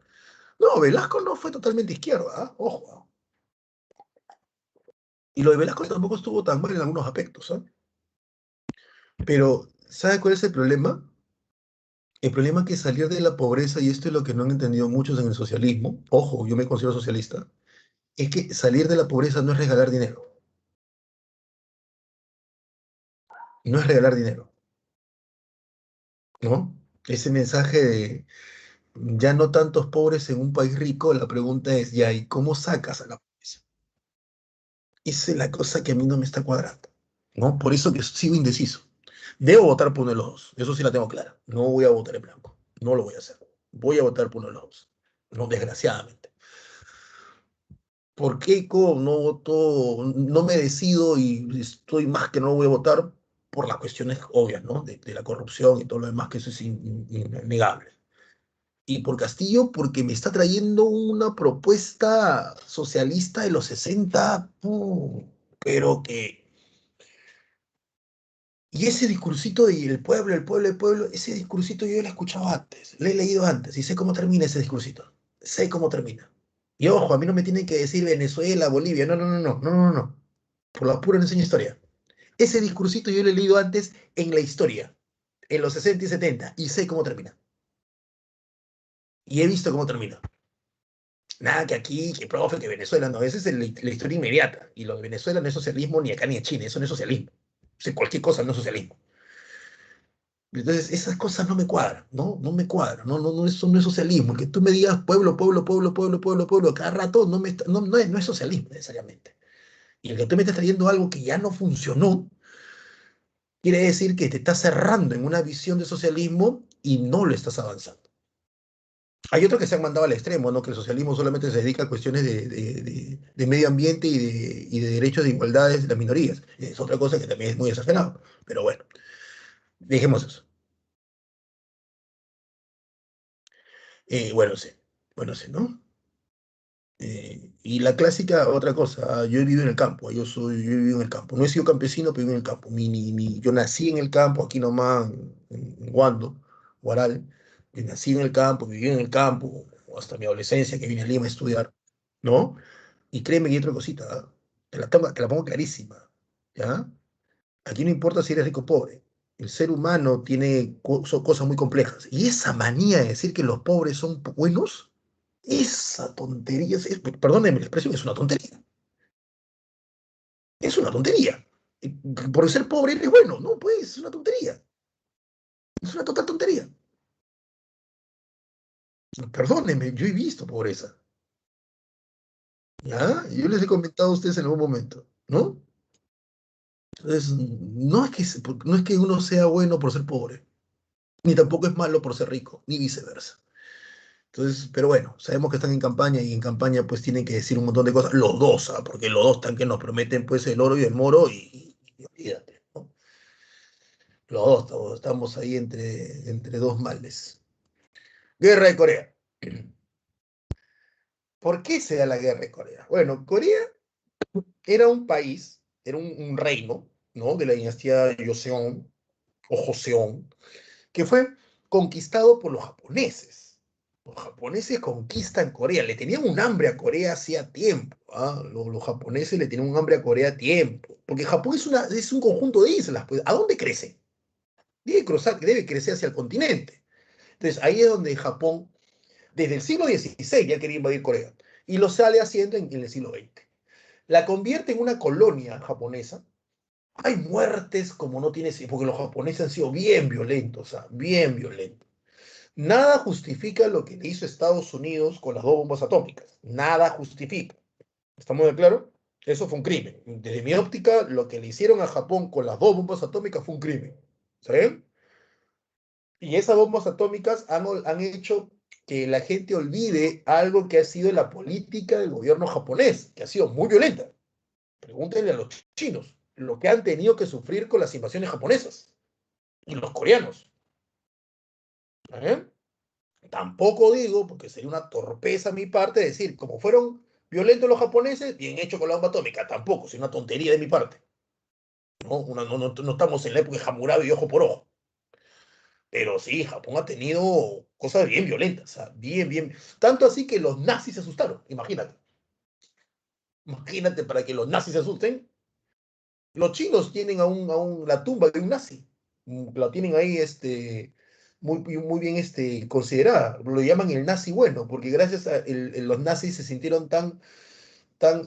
No, Velasco no fue totalmente izquierda, ¿ah? Ojo. ¿Ah? Y lo de Velasco tampoco estuvo tan mal en algunos aspectos, ¿ah? Pero, ¿sabe cuál es el problema? El problema es que salir de la pobreza, y esto es lo que no han entendido muchos en el socialismo, ojo, yo me considero socialista, es que salir de la pobreza no es regalar dinero, no es regalar dinero, ¿no? Ese mensaje de ya no tantos pobres en un país rico, la pregunta es, ya, ¿y cómo sacas a la pobreza? Esa es la cosa que a mí no me está cuadrando, ¿no? Por eso que sigo indeciso. Debo votar por uno de los dos, eso sí la tengo clara. No voy a votar en blanco, no lo voy a hacer. Voy a votar por uno de los dos, no, desgraciadamente. ¿Por qué no voto, no me decido y estoy más que no voy a votar por las cuestiones obvias, ¿no? De la corrupción y todo lo demás, que eso es innegable. Y por Castillo, porque me está trayendo una propuesta socialista de los 60, pero que... Y ese discursito de el pueblo, el pueblo, el pueblo, ese discursito yo lo he escuchado antes, lo he leído antes y sé cómo termina ese discursito. Sé cómo termina. Y ojo, a mí no me tienen que decir Venezuela, Bolivia, no, no, no, no, no, no, no. Por la pura no enseño historia. Ese discursito yo lo he leído antes en la historia, en los 60 y 70, y sé cómo termina. Y he visto cómo termina. Nada que aquí, que profe, que Venezuela, no, esa es la historia inmediata. Y lo de Venezuela no es socialismo ni acá ni en Chile, eso no es socialismo. O sea, cualquier cosa no es socialismo. Entonces, esas cosas no me cuadran, ¿no? No me cuadran, no, no, no, eso no es socialismo. El que tú me digas pueblo, pueblo, pueblo, pueblo, pueblo, pueblo, cada rato no es socialismo necesariamente. Y el que tú me estés trayendo algo que ya no funcionó, quiere decir que te estás cerrando en una visión de socialismo y no lo estás avanzando. Hay otros que se han mandado al extremo, ¿no? Que el socialismo solamente se dedica a cuestiones de medio ambiente y de derechos de igualdades de las minorías. Es otra cosa que también es muy exagerado. Pero bueno, dejemos eso. Bueno, sí. Bueno, sí, ¿no? Y la clásica, otra cosa, yo he vivido en el campo, yo he vivido en el campo. No he sido campesino, pero he vivido en el campo. Yo nací en el campo, aquí nomás, en Huando, Guaral. Yo nací en el campo, viví en el campo. hasta mi adolescencia que vine a Lima a estudiar, ¿no? Y créeme que hay otra cosita, ¿ah? Te la pongo clarísima, ¿ya? Aquí no importa si eres rico o pobre. El ser humano tiene son cosas muy complejas. Y esa manía de decir que los pobres son buenos, esa tontería, perdónenme la expresión, es una tontería. Es una tontería. Por ser pobre eres bueno, no, pues, es una tontería. Es una total tontería. Perdónenme, yo he visto pobreza, ¿ya? Yo les he comentado a ustedes en algún momento, ¿no? Entonces, no es que uno sea bueno por ser pobre, ni tampoco es malo por ser rico, ni viceversa. Entonces, pero bueno, sabemos que están en campaña y en campaña pues tienen que decir un montón de cosas, los dos, ¿ah? Porque los dos están que nos prometen pues el oro y el moro y olvídate, ¿no? Los dos estamos ahí entre dos males. Guerra de Corea. ¿Por qué se da la guerra de Corea? Bueno, Corea era un país, era un reino, ¿no? De la dinastía Joseon o Joseon, que fue conquistado por los japoneses. Los japoneses conquistan Corea, le tenían un hambre a Corea hacía tiempo. ¿Ah? Los japoneses le tenían un hambre a Corea a tiempo, porque Japón es un conjunto de islas. Pues, ¿a dónde crece? Debe crecer hacia el continente. Entonces ahí es donde Japón, desde el siglo XVI, ya quería invadir Corea, y lo sale haciendo en el siglo XX. La convierte en una colonia japonesa. Hay muertes como no tienes, porque los japoneses han sido bien violentos, o sea, bien violentos. Nada justifica lo que le hizo Estados Unidos con las dos bombas atómicas. Nada justifica. ¿Estamos de claro? Eso fue un crimen. Desde mi óptica, lo que le hicieron a Japón con las dos bombas atómicas fue un crimen. ¿Sí? Y esas bombas atómicas han hecho que la gente olvide algo que ha sido la política del gobierno japonés, que ha sido muy violenta. Pregúntenle a los chinos lo que han tenido que sufrir con las invasiones japonesas y los coreanos. ¿Eh? Tampoco digo, porque sería una torpeza a mi parte, decir, como fueron violentos los japoneses, bien hecho con la bomba atómica. Tampoco, es una tontería de mi parte. ¿No? No estamos en la época de Hammurabi y ojo por ojo. Pero sí, Japón ha tenido cosas bien violentas, o sea, bien, bien. Tanto así que los nazis se asustaron, imagínate. Imagínate para que los nazis se asusten. Los chinos tienen la tumba de un nazi. La tienen ahí muy bien considerada. Lo llaman el nazi bueno, porque gracias a los nazis se sintieron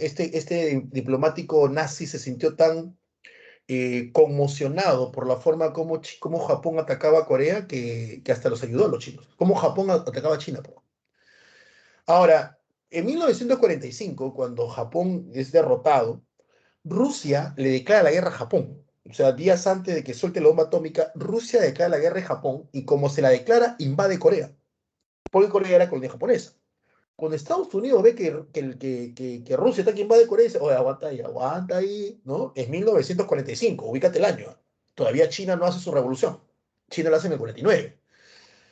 este diplomático nazi se sintió tan conmocionado por la forma como Japón atacaba a Corea que hasta los ayudó a los chinos. Como Japón atacaba a China. Perdón. Ahora, en 1945, cuando Japón es derrotado, Rusia le declara la guerra a Japón. O sea, días antes de que suelte la bomba atómica, Rusia declara la guerra a Japón y como se la declara, invade Corea, porque Corea era colonia japonesa. Cuando Estados Unidos ve que Rusia está aquí invade Corea, dice, oye, aguanta ahí, ¿no? Es 1945, ubícate el año. ¿Eh? Todavía China no hace su revolución. China la hace en el 49.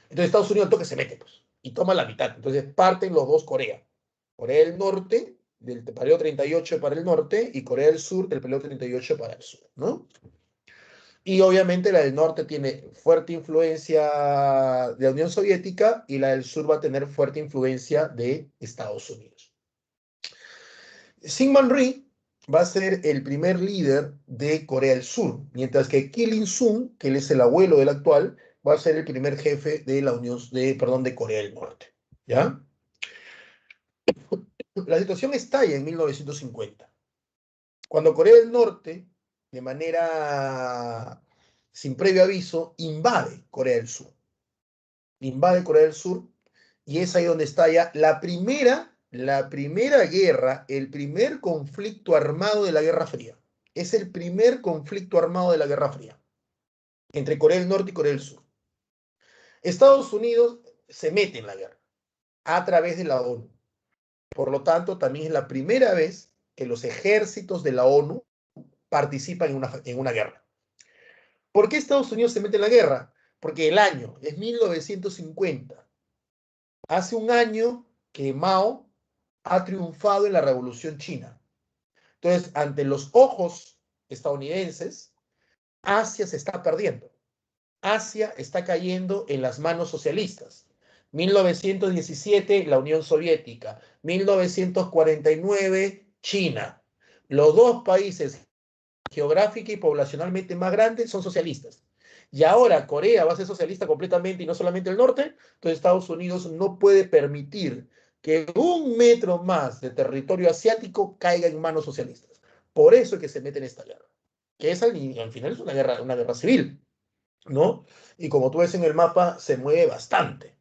Entonces Estados Unidos al toque se mete, pues, y toma la mitad. Entonces parten los dos Corea. Corea del Norte, del periodo 38 para el norte, y Corea del Sur, del periodo 38 para el sur, ¿no? Y obviamente la del norte tiene fuerte influencia de la Unión Soviética y la del sur va a tener fuerte influencia de Estados Unidos. Syngman Rhee va a ser el primer líder de Corea del Sur, mientras que Kim Il-sung, que él es el abuelo del actual, va a ser el primer jefe de la Unión, de Corea del Norte. ¿Ya? La situación estalla en 1950, cuando Corea del Norte, de manera sin previo aviso, invade Corea del Sur. Invade Corea del Sur y es ahí donde estalla la primera guerra, el primer conflicto armado de la Guerra Fría. Es el primer conflicto armado de la Guerra Fría entre Corea del Norte y Corea del Sur. Estados Unidos se mete en la guerra a través de la ONU. Por lo tanto, también es la primera vez que los ejércitos de la ONU participan en una guerra. ¿Por qué Estados Unidos se mete en la guerra? Porque el año es 1950. Hace un año que Mao ha triunfado en la Revolución China. Entonces, ante los ojos estadounidenses, Asia se está perdiendo. Asia está cayendo en las manos socialistas, 1917, la Unión Soviética. 1949, China. Los dos países geográfica y poblacionalmente más grandes son socialistas. Y ahora Corea va a ser socialista completamente y no solamente el norte, entonces Estados Unidos no puede permitir que 1 metro más de territorio asiático caiga en manos socialistas. Por eso es que se mete en esta guerra, que es al final es una guerra civil, ¿no? Y como tú ves en el mapa, se mueve bastante,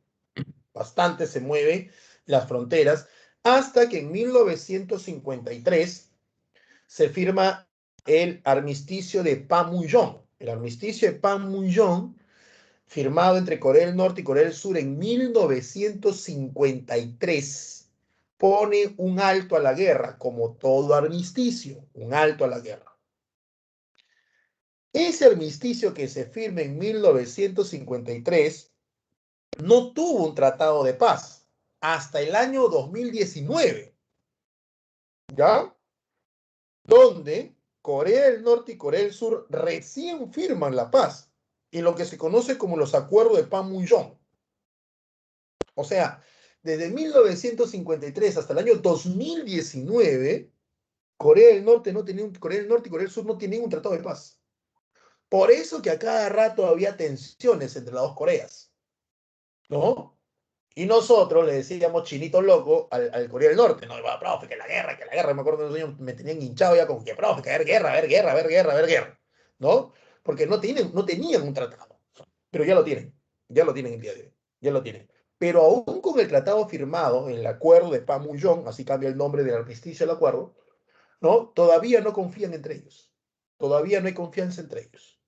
bastante se mueve las fronteras, hasta que en 1953 se firma el armisticio de Panmunjom. El armisticio de Panmunjom, firmado entre Corea del Norte y Corea del Sur en 1953, pone un alto a la guerra, como todo armisticio, un alto a la guerra. Ese armisticio que se firma en 1953 no tuvo un tratado de paz hasta el año 2019, ¿ya? Donde Corea del Norte y Corea del Sur recién firman la paz y lo que se conoce como los acuerdos de Panmunjom. O sea, desde 1953 hasta el año 2019, Corea del Norte y Corea del Sur no tenían un tratado de paz. Por eso que a cada rato había tensiones entre las dos Coreas, ¿no? Y nosotros le decíamos chinito loco al Corea del Norte, no, profe, que la guerra, me acuerdo que los niños me tenían hinchado ya con que, profe, que a ver guerra, a ver guerra, a ver guerra, ¿no? Porque no tenían un tratado, pero ya lo tienen el día de hoy, ya lo tienen. Pero aún con el tratado firmado, el acuerdo de Panmunjom, así cambia el nombre del armisticio del acuerdo, ¿no? Todavía no confían entre ellos, todavía no hay confianza entre ellos.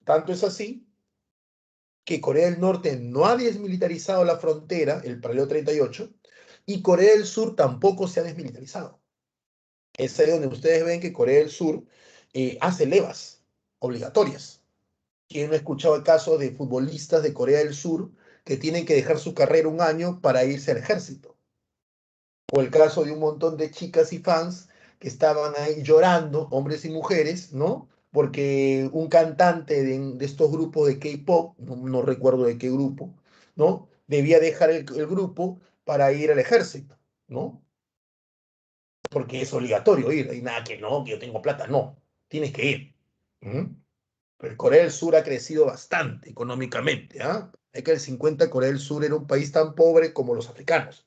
Tanto es así que Corea del Norte no ha desmilitarizado la frontera, el paralelo 38, y Corea del Sur tampoco se ha desmilitarizado. Es ahí donde ustedes ven que Corea del Sur hace levas obligatorias. ¿Quién no ha escuchado el caso de futbolistas de Corea del Sur que tienen que dejar su carrera 1 año para irse al ejército? O el caso de un montón de chicas y fans que estaban ahí llorando, hombres y mujeres, ¿no? Porque un cantante de estos grupos de K-pop, no recuerdo de qué grupo, ¿no? Debía dejar el grupo para ir al ejército, ¿no? Porque es obligatorio ir, y nada que no, que yo tengo plata, no, tienes que ir. ¿Mm? Pero Corea del Sur ha crecido bastante económicamente, ¿ah? Hay que el 50 Corea del Sur era un país tan pobre como los africanos.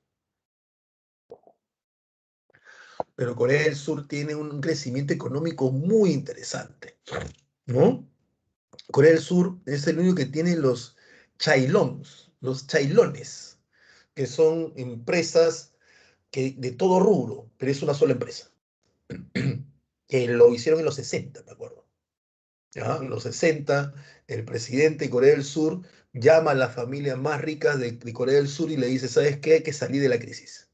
Pero Corea del Sur tiene un crecimiento económico muy interesante, ¿no? Corea del Sur es el único que tiene los chailones, que son empresas de todo rubro, pero es una sola empresa, que lo hicieron en los 60, me acuerdo. ¿Ya? En los 60, el presidente de Corea del Sur llama a las familias más ricas de Corea del Sur y le dice, ¿sabes qué? Hay que salir de la crisis.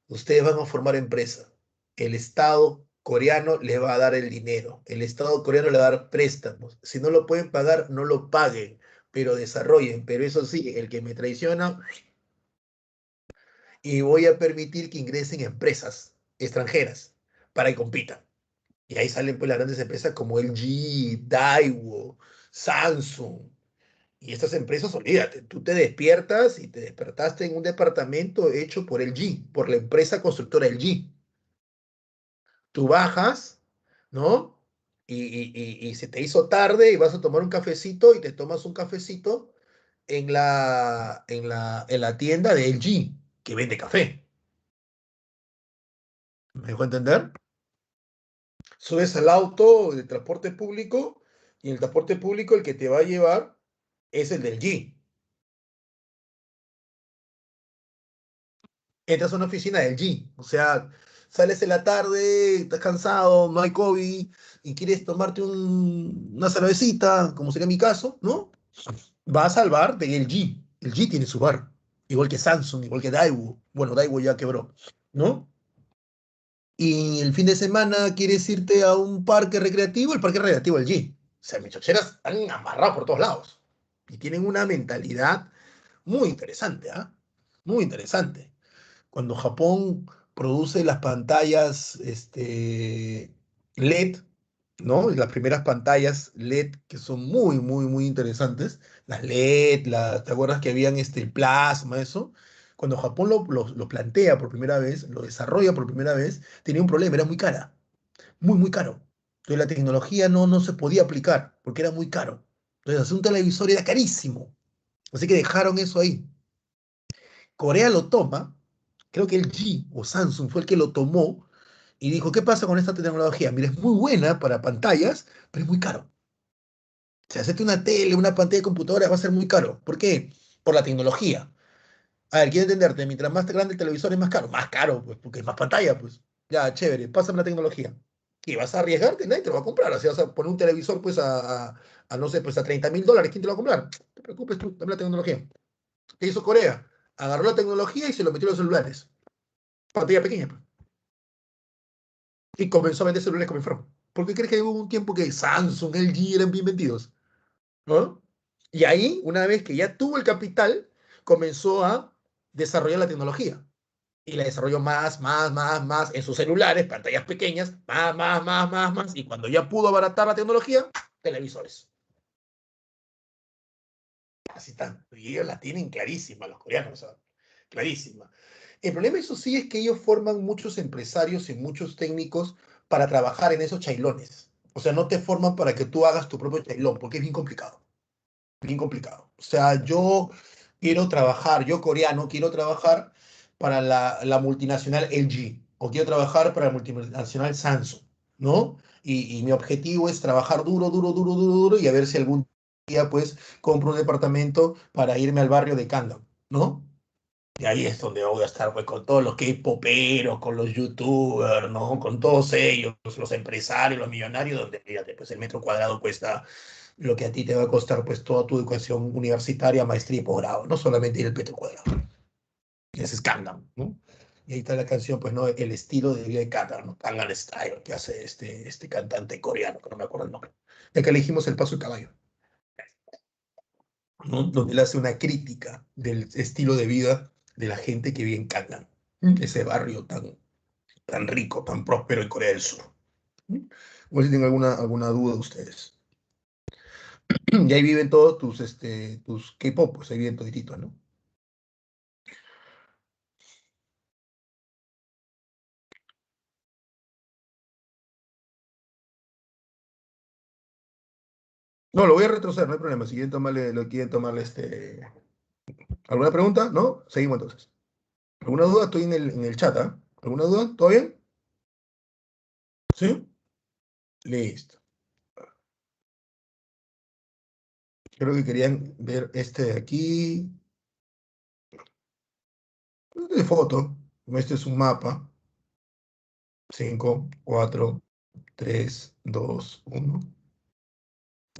Ustedes van a formar empresa. El Estado coreano les va a dar el dinero. El Estado coreano le va a dar préstamos. Si no lo pueden pagar, no lo paguen, pero desarrollen. Pero eso sí, el que me traiciona, y voy a permitir que ingresen empresas extranjeras para que compitan. Y ahí salen pues las grandes empresas como LG, Daewoo, Samsung. Y estas empresas, olvídate, tú te despiertas y te despertaste en un departamento hecho por LG, por la empresa constructora LG. Tú bajas, ¿no? Y se te hizo tarde y vas a tomar un cafecito y te tomas un cafecito en la tienda de LG, que vende café. ¿Me dejó entender? Subes al auto de transporte público y el transporte público el que te va a llevar es el del G. Entras a una oficina del G, o sea, sales en la tarde, estás cansado, no hay COVID y quieres tomarte una cervecita, como sería mi caso, ¿no? Vas al bar de LG. El G tiene su bar, igual que Samsung, igual que Daewoo. Bueno, Daewoo ya quebró, ¿no? Y el fin de semana quieres irte a un parque recreativo, el parque recreativo del G. O sea, mis chocheras están amarrados por todos lados. Y tienen una mentalidad muy interesante, ¿ah? Muy interesante. Cuando Japón produce las pantallas LED, ¿no? Y las primeras pantallas LED que son muy, muy, muy interesantes. Las LED, ¿te acuerdas que habían el plasma, eso? Cuando Japón lo plantea por primera vez, lo desarrolla por primera vez, tenía un problema, era muy cara, muy, muy caro. Entonces la tecnología no se podía aplicar porque era muy caro. Entonces hacer un televisor era carísimo. Así que dejaron eso ahí. Corea lo toma, creo que el G o Samsung fue el que lo tomó y dijo, ¿qué pasa con esta tecnología? Mira, es muy buena para pantallas, pero es muy caro. O sea, hacerte una tele, una pantalla de computadora va a ser muy caro. ¿Por qué? Por la tecnología. A ver, quiero entenderte, mientras más grande el televisor es más caro. Más caro, pues, porque es más pantalla, pues. Ya, chévere, pásame la tecnología. ¿Qué vas a arriesgarte? Nadie te lo va a comprar. O sea, vas a poner un televisor, pues, no sé, pues a $30.000. ¿Quién te lo va a comprar? No te preocupes tú, dame la tecnología. ¿Qué hizo Corea? Agarró la tecnología y se lo metió en los celulares. Pantalla pequeña, pues. Y comenzó a vender celulares como enfermo. ¿Por qué crees que hubo un tiempo que Samsung, LG eran bien vendidos? ¿No? Y ahí, una vez que ya tuvo el capital, comenzó a desarrollar la tecnología. Y la desarrolló más, más, más, más en sus celulares, pantallas pequeñas, más, más, más, más, más. Y cuando ya pudo abaratar la tecnología, televisores. Así están. Y ellos la tienen clarísima, los coreanos, ¿sabes? Clarísima. El problema, eso sí, es que ellos forman muchos empresarios y muchos técnicos para trabajar en esos chailones. O sea, no te forman para que tú hagas tu propio chailón, porque es bien complicado. Bien complicado. O sea, yo quiero trabajar, yo coreano, quiero trabajar para la multinacional LG o quiero trabajar para la multinacional Samsung, ¿no? Y mi objetivo es trabajar duro, duro, duro, duro, duro y a ver si algún día pues compro un departamento para irme al barrio de Kangam, ¿no? Y ahí es donde voy a estar pues con todos los K-poperos, con los youtubers, ¿no? Con todos ellos, los empresarios, los millonarios, donde, fíjate, pues el metro cuadrado cuesta lo que a ti te va a costar pues toda tu educación universitaria, maestría y posgrado, no solamente ir el metro cuadrado. Ese es Gangnam, ¿no? Y ahí está la canción, pues, ¿no? El estilo de vida de Gangnam, ¿no? Gangnam Style, que hace este cantante coreano, que no me acuerdo el nombre. El que elegimos el paso del caballo, ¿no? Donde él hace una crítica del estilo de vida de la gente que vive en Gangnam, ese barrio tan rico, tan próspero en Corea del Sur. O si tienen alguna duda de ustedes. Y ahí viven todos tus K-pop, pues ahí viven todititos, ¿no? No, lo voy a retroceder, no hay problema. Si quieren tomarle, lo quieren tomarle ¿Alguna pregunta? ¿No? Seguimos entonces. ¿Alguna duda? Estoy en el chat, ¿ah? ¿Alguna duda? ¿Todo bien? ¿Sí? Listo. Creo que querían ver este de aquí. Este de foto. Este es un mapa. 5, 4, 3, 2, 1.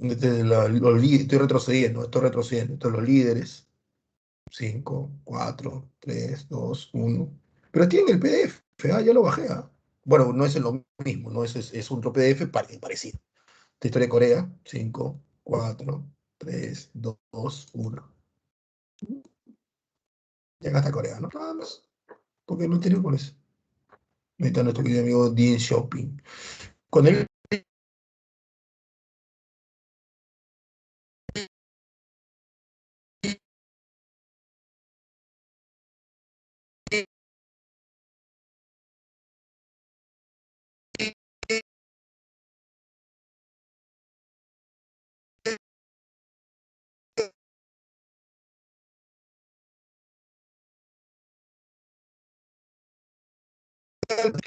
Estoy retrocediendo, estoy retrocediendo. Estos son los líderes. 5, 4, 3, 2, 1. Pero tienen el PDF, ya lo bajé. Bueno, no es lo mismo, no es otro PDF parecido. De historia de Corea, 5, 4, 3, 2, 1. Ya acá está Corea, ¿no? Nada más. Porque no tiene con eso. Ahí está nuestro querido amigo Dean Shopping. Con él,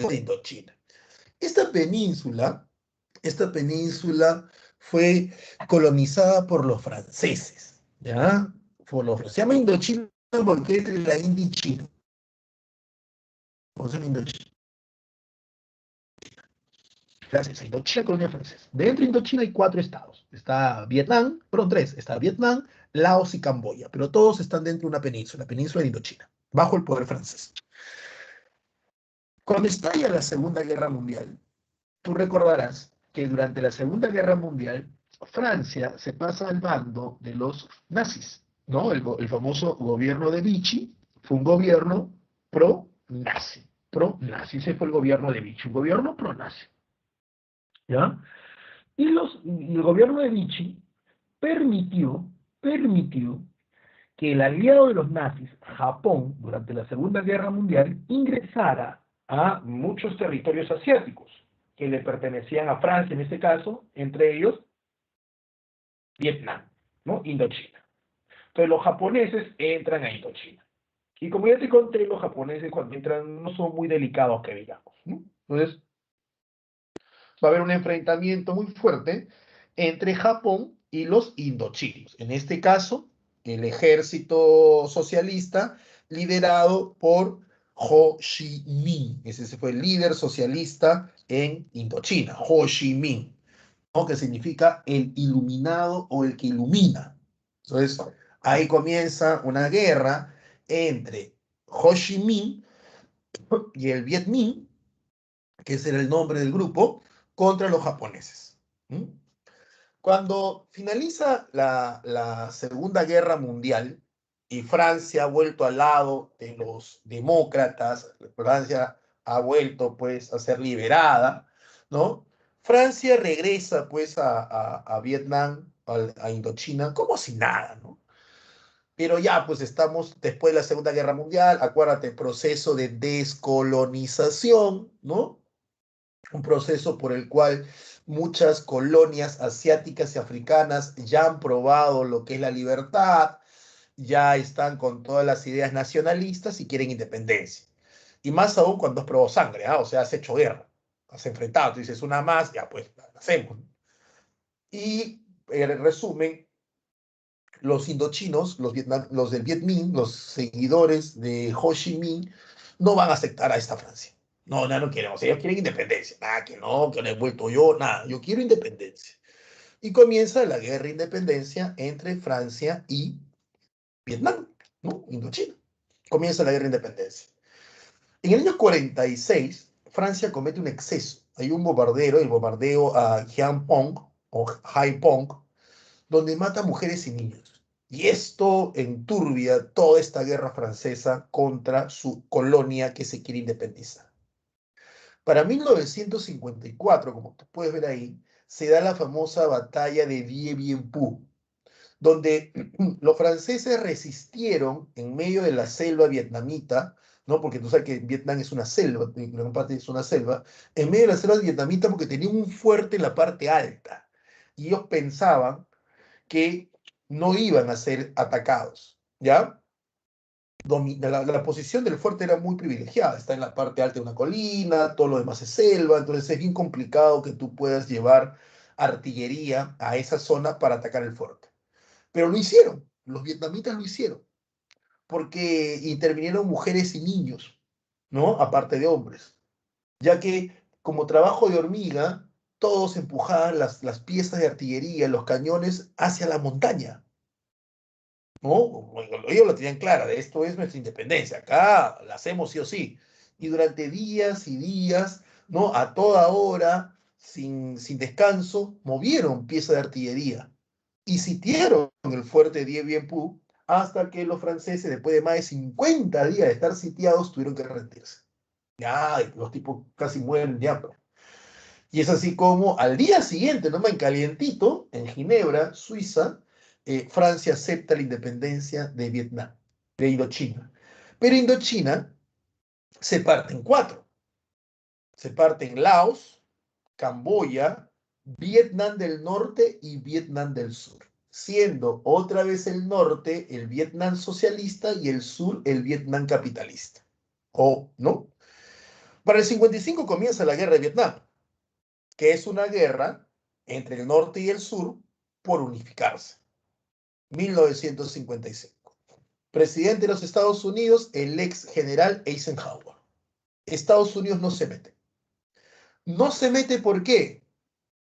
de Indochina. Esta península fue colonizada por los franceses, ¿ya? Se llama Indochina porque es la India y China. O sea, Indochina. Gracias, Indochina, colonia francesa. Dentro de Indochina hay cuatro estados. Está Vietnam, perdón, tres. Está Vietnam, Laos y Camboya, pero todos están dentro de una península, la península de Indochina, bajo el poder francés. Cuando estalla la Segunda Guerra Mundial, tú recordarás que durante la Segunda Guerra Mundial, Francia se pasa al bando de los nazis, ¿no? El famoso gobierno de Vichy fue un gobierno pro-nazi, pro-nazi. Ese fue el gobierno de Vichy, un gobierno pro-nazi, ¿ya? Y el gobierno de Vichy permitió que el aliado de los nazis, Japón, durante la Segunda Guerra Mundial, ingresara a muchos territorios asiáticos que le pertenecían a Francia en este caso, entre ellos Vietnam, ¿no? Indochina. Entonces los japoneses entran a Indochina. Y como ya te conté, los japoneses cuando entran no son muy delicados que digamos, ¿no? Entonces va a haber un enfrentamiento muy fuerte entre Japón y los indochinos. En este caso, el ejército socialista liderado por Ho Chi Minh. Ese fue el líder socialista en Indochina, Ho Chi Minh, ¿no? Que significa el iluminado o el que ilumina. Entonces, ahí comienza una guerra entre Ho Chi Minh y el Viet Minh, que ese era el nombre del grupo, contra los japoneses. ¿Mm? Cuando finaliza la Segunda Guerra Mundial y Francia ha vuelto al lado de los demócratas, Francia ha vuelto pues a ser liberada, ¿no? Francia regresa pues a Vietnam, a Indochina, como si nada, ¿no? Pero ya pues estamos después de la Segunda Guerra Mundial, acuérdate, proceso de descolonización, ¿no? Un proceso por el cual muchas colonias asiáticas y africanas ya han probado lo que es la libertad, ya están con todas las ideas nacionalistas y quieren independencia. Y más aún cuando has probado sangre, ¿ah? O sea, has hecho guerra, has enfrentado, tú dices una más, ya pues, la hacemos. Y en resumen, los indochinos, los del Viet Minh, los seguidores de Ho Chi Minh, no van a aceptar a esta Francia. No, no, no quieren. O sea, ellos quieren independencia. Nada, que no he vuelto yo, nada. Yo quiero independencia. Y comienza la guerra de independencia entre Francia y Vietnam, ¿no? Indochina. Comienza la guerra de independencia. En el año 46, Francia comete un exceso. Hay un bombardero, el bombardeo a Haiphong, o Haiphong, donde mata mujeres y niños. Y esto enturbia toda esta guerra francesa contra su colonia que se quiere independizar. Para 1954, como tú puedes ver ahí, se da la famosa batalla de Dien Bien Phu, donde los franceses resistieron en medio de la selva vietnamita, ¿no? Porque tú sabes que Vietnam es una selva, gran parte es una selva, en medio de la selva vietnamita porque tenían un fuerte en la parte alta. Y ellos pensaban que no iban a ser atacados, ¿ya? La posición del fuerte era muy privilegiada, está en la parte alta de una colina, todo lo demás es selva, entonces es bien complicado que tú puedas llevar artillería a esa zona para atacar el fuerte. Pero lo hicieron, los vietnamitas lo hicieron, porque intervinieron mujeres y niños, ¿no? Aparte de hombres, ya que como trabajo de hormiga, todos empujaban las piezas de artillería, los cañones hacia la montaña, ¿no? Ellos lo tenían clara, de esto es nuestra independencia, acá la hacemos sí o sí. Y durante días y días, ¿no? A toda hora, sin descanso, movieron piezas de artillería y sitiaron el fuerte Dien Bien Phu hasta que los franceses, después de más de 50 días de estar sitiados, tuvieron que rendirse. Ya, los tipos casi mueren de hambre. Y es así como al día siguiente, nomás en calientito, en Ginebra, Suiza, Francia acepta la independencia de Vietnam, de Indochina. Pero Indochina se parte en cuatro. Se parte en Laos, Camboya, Vietnam del Norte y Vietnam del Sur, siendo otra vez el norte el Vietnam socialista y el sur el Vietnam capitalista. ¿O no? Para el 55 comienza la guerra de Vietnam, que es una guerra entre el norte y el sur por unificarse. 1955. Presidente de los Estados Unidos, el ex general Eisenhower. Estados Unidos no se mete. No se mete ¿por qué?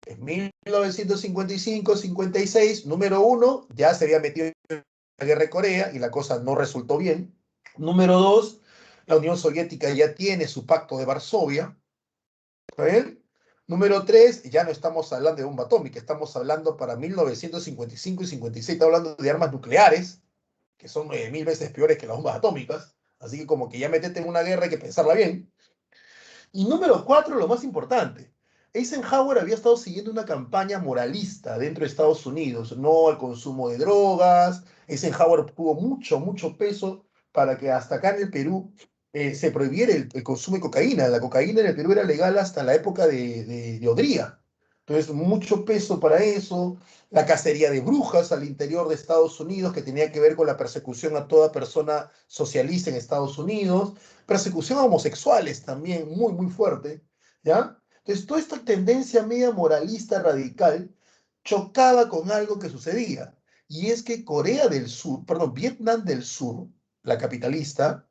En 1955-56, número uno, ya se había metido en la guerra de Corea y la cosa no resultó bien. Número dos, la Unión Soviética ya tiene su pacto de Varsovia. ¿Está bien? Número tres, ya no estamos hablando de bomba atómica, estamos hablando para 1955 y 56, estamos hablando de armas nucleares, que son 9000 veces peores que las bombas atómicas. Así que como que ya metete en una guerra hay que pensarla bien. Y número cuatro, lo más importante, Eisenhower había estado siguiendo una campaña moralista dentro de Estados Unidos, no al consumo de drogas. Eisenhower tuvo mucho peso para que hasta acá en el Perú se prohibiera el consumo de cocaína. La cocaína en el Perú era legal hasta la época de Odría. Entonces, mucho peso para eso. La cacería de brujas al interior de Estados Unidos, que tenía que ver con la persecución a toda persona socialista en Estados Unidos. Persecución a homosexuales también, muy fuerte, ¿ya? Entonces, toda esta tendencia media moralista radical chocaba con algo que sucedía, y es que Corea del Sur, perdón, Vietnam del Sur, la capitalista,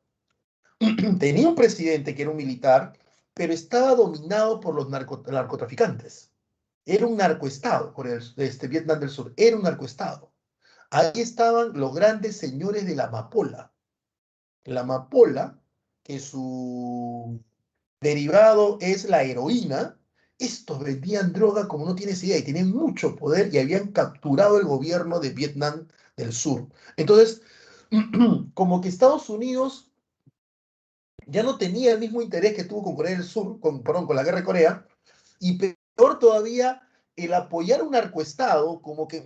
tenía un presidente que era un militar, pero estaba dominado por los narcotraficantes. Era un narcoestado, por Vietnam del Sur, era un narcoestado. Ahí estaban los grandes señores de la amapola. La amapola, que su derivado es la heroína. Estos vendían droga como no tienes idea y tenían mucho poder y habían capturado el gobierno de Vietnam del Sur. Entonces, como que Estados Unidos ya no tenía el mismo interés que tuvo con Corea del Sur, perdón, con la guerra de Corea, y peor todavía, el apoyar un narcoestado como que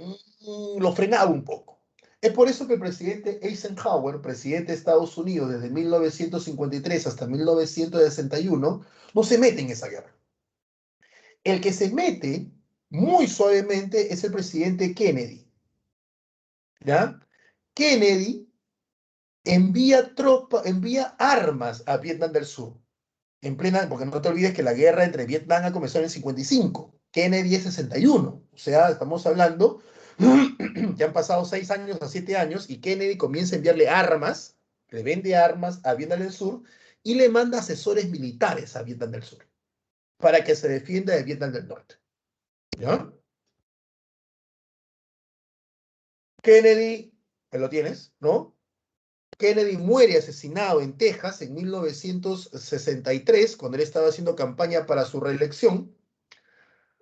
lo frenaba un poco. Es por eso que el presidente Eisenhower, presidente de Estados Unidos desde 1953 hasta 1961, no se mete en esa guerra. El que se mete muy suavemente es el presidente Kennedy, ¿ya? Kennedy envía armas a Vietnam del Sur, en plena, porque no te olvides que la guerra entre Vietnam ha comenzado en el 55, Kennedy es 61, o sea, estamos hablando que han pasado 6 años a 7 años y Kennedy comienza a enviarle armas, le vende armas a Vietnam del Sur y le manda asesores militares a Vietnam del Sur para que se defienda de Vietnam del Norte. ¿Ya? Kennedy, que lo tienes, ¿no? Kennedy muere asesinado en Texas en 1963, cuando él estaba haciendo campaña para su reelección.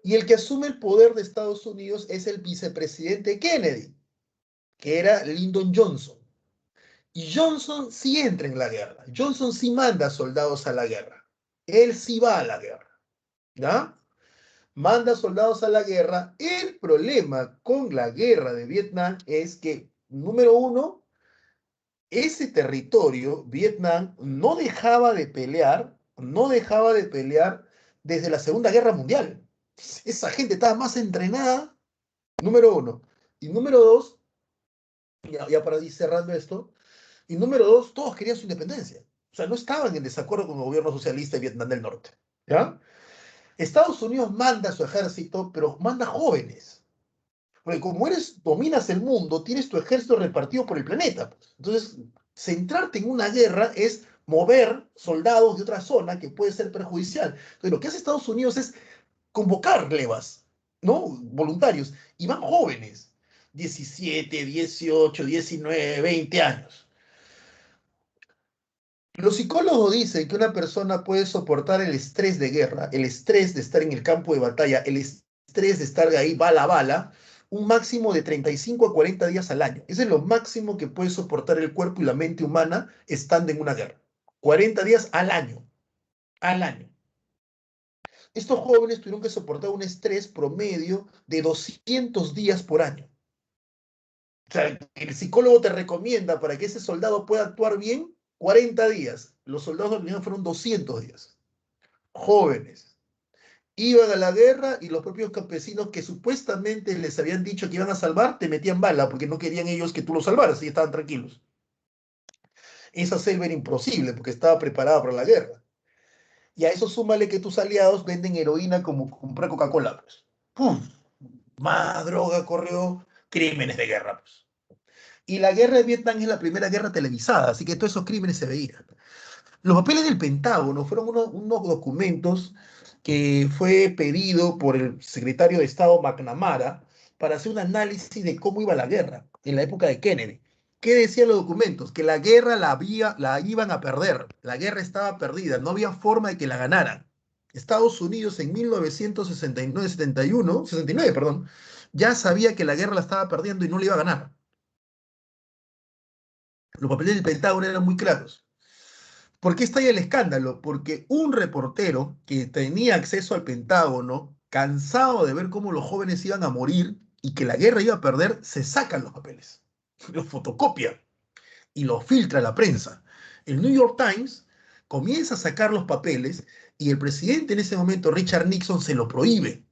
Y el que asume el poder de Estados Unidos es el vicepresidente Kennedy, que era Lyndon Johnson. Y Johnson sí entra en la guerra. Johnson sí manda soldados a la guerra. Él sí va a la guerra. ¿Ya? Manda soldados a la guerra. El problema con la guerra de Vietnam es que, número uno, ese territorio, Vietnam, no dejaba de pelear desde la Segunda Guerra Mundial. Esa gente estaba más entrenada, número uno. Y número dos, ya para ir cerrando esto, y número dos, todos querían su independencia. O sea, no estaban en desacuerdo con el gobierno socialista de Vietnam del Norte. ¿Ya? Estados Unidos manda su ejército, pero manda jóvenes. Porque como dominas el mundo, tienes tu ejército repartido por el planeta. Entonces, centrarte en una guerra es mover soldados de otra zona que puede ser perjudicial. Entonces, lo que hace Estados Unidos es convocar levas, ¿no? Voluntarios. Y van jóvenes, 17, 18, 19, 20 años. Los psicólogos dicen que una persona puede soportar el estrés de guerra, el estrés de estar en el campo de batalla, el estrés de estar ahí bala a bala, un máximo de 35 a 40 días al año. Ese es lo máximo que puede soportar el cuerpo y la mente humana estando en una guerra. 40 días al año. Al año. Estos jóvenes tuvieron que soportar un estrés promedio de 200 días por año. O sea, el psicólogo te recomienda para que ese soldado pueda actuar bien 40 días. Los soldados de la Unión fueron 200 días. Jóvenes. Iban a la guerra y los propios campesinos que supuestamente les habían dicho que iban a salvar, te metían bala porque no querían ellos que tú los salvaras y estaban tranquilos. Esa selva era imposible porque estaba preparada para la guerra. Y a eso súmale que tus aliados venden heroína como comprar Coca-Cola. Pues. ¡Pum! Más droga corrió, crímenes de guerra. Pues. Y la guerra de Vietnam es la primera guerra televisada, así que todos esos crímenes se veían. Los papeles del Pentágono fueron unos documentos que fue pedido por el secretario de Estado McNamara para hacer un análisis de cómo iba la guerra en la época de Kennedy. ¿Qué decían los documentos? Que la guerra la iban a perder, la guerra estaba perdida, no había forma de que la ganaran. Estados Unidos en 1969, 71, 69, perdón, ya sabía que la guerra la estaba perdiendo y no la iba a ganar. Los papeles del Pentágono eran muy claros. ¿Por qué estalla el escándalo? Porque un reportero que tenía acceso al Pentágono, cansado de ver cómo los jóvenes iban a morir y que la guerra iba a perder, se sacan los papeles, los fotocopia y los filtra a la prensa. El New York Times comienza a sacar los papeles y el presidente en ese momento, Richard Nixon, se lo prohíbe.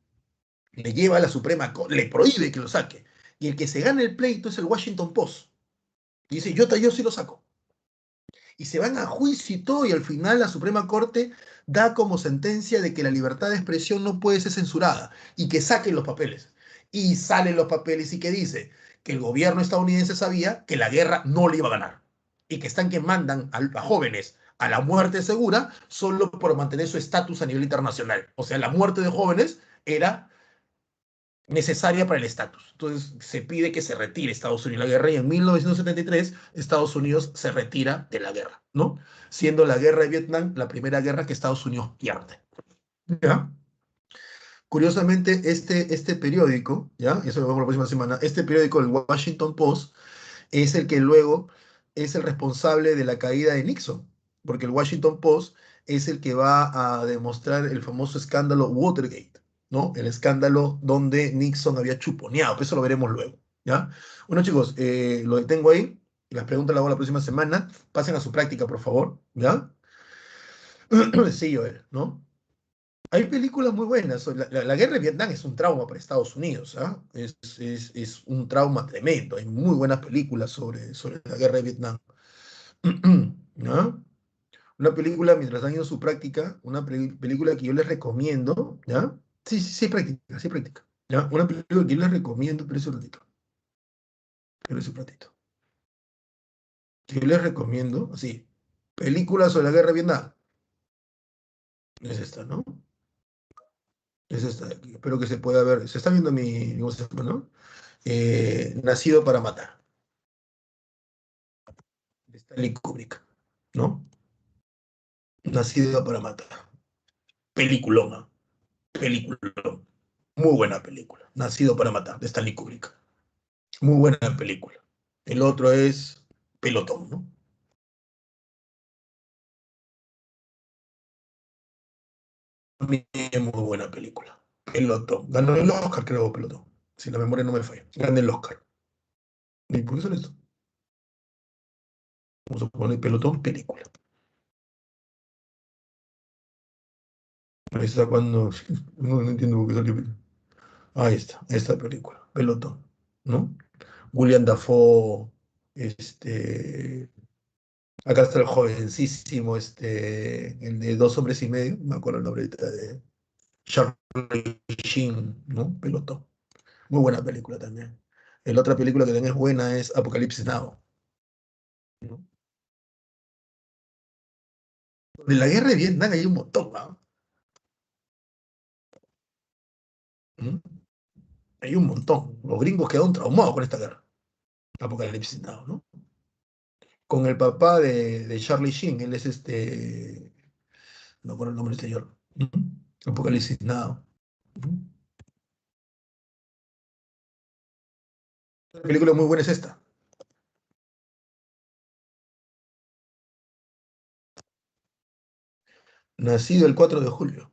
Le lleva a la Suprema Corte, le prohíbe que lo saque. Y el que se gana el pleito es el Washington Post. Y dice, yo sí lo saco. Y se van a juicio y todo, y al final la Suprema Corte da como sentencia de que la libertad de expresión no puede ser censurada y que saquen los papeles. Y salen los papeles y que dice que el gobierno estadounidense sabía que la guerra no le iba a ganar y que están que mandan a jóvenes a la muerte segura solo por mantener su estatus a nivel internacional. O sea, la muerte de jóvenes era necesaria para el estatus. Entonces se pide que se retire Estados Unidos de la guerra y en 1973 Estados Unidos se retira de la guerra, ¿no? Siendo la guerra de Vietnam la primera guerra que Estados Unidos pierde. ¿Ya? Curiosamente, este periódico, ¿ya? Eso lo vemos la próxima semana, este periódico, el Washington Post, es el que luego es el responsable de la caída de Nixon, porque el Washington Post es el que va a demostrar el famoso escándalo Watergate, ¿no? El escándalo donde Nixon había chuponeado, pero eso lo veremos luego, ¿ya? Bueno, chicos, lo detengo ahí, las preguntas las hago la próxima semana, pasen a su práctica, por favor, ¿ya? Sí, Joel, ¿no? Hay películas muy buenas. La guerra de Vietnam es un trauma para Estados Unidos, ¿ah? Es un trauma tremendo. Hay muy buenas películas sobre la guerra de Vietnam. ¿No? Una película, mientras han ido a su práctica, una película que yo les recomiendo, ¿ya? Sí, sí, sí, práctica, sí, práctica. ¿Ya? Una película que yo les recomiendo, pero un ratito, pero un ratito. Que yo les recomiendo, así, películas sobre la guerra de Vietnam. Es esta, ¿no? Es esta de aquí. Espero que se pueda ver. Se está viendo mi WhatsApp, ¿no? Nacido para matar, de Stanley Kubrick, ¿no? Nacido para matar. Peliculón, peliculón. Muy buena película. Nacido para matar, de Stanley Kubrick. Muy buena película. El otro es Pelotón, ¿no? También muy buena película. Pelotón. Ganó el Oscar, creo, Pelotón. Si la memoria no me falla. Ganó el Oscar. ¿Y por qué son esto? Vamos a poner Pelotón, película. Ahí está cuando... No, no entiendo por qué salió. Ahí está, esta película. Pelotón, ¿no? William Dafoe, este, acá está el jovencísimo, el de Dos hombres y medio, no me acuerdo el nombre ahorita, de Charlie Sheen, ¿no? Pelotón. Muy buena película también. La otra película que también es buena es Apocalipsis Now, ¿no? De la guerra de Vietnam hay un montón, ¿no? ¿Mm? Hay un montón. Los gringos quedaron traumados con esta guerra. Apocalipsis Now, ¿no? Con el papá de Charlie Sheen, él es no recuerdo el nombre del señor. Apocalipsis Now. Una película muy buena es esta. Nacido el 4 de julio.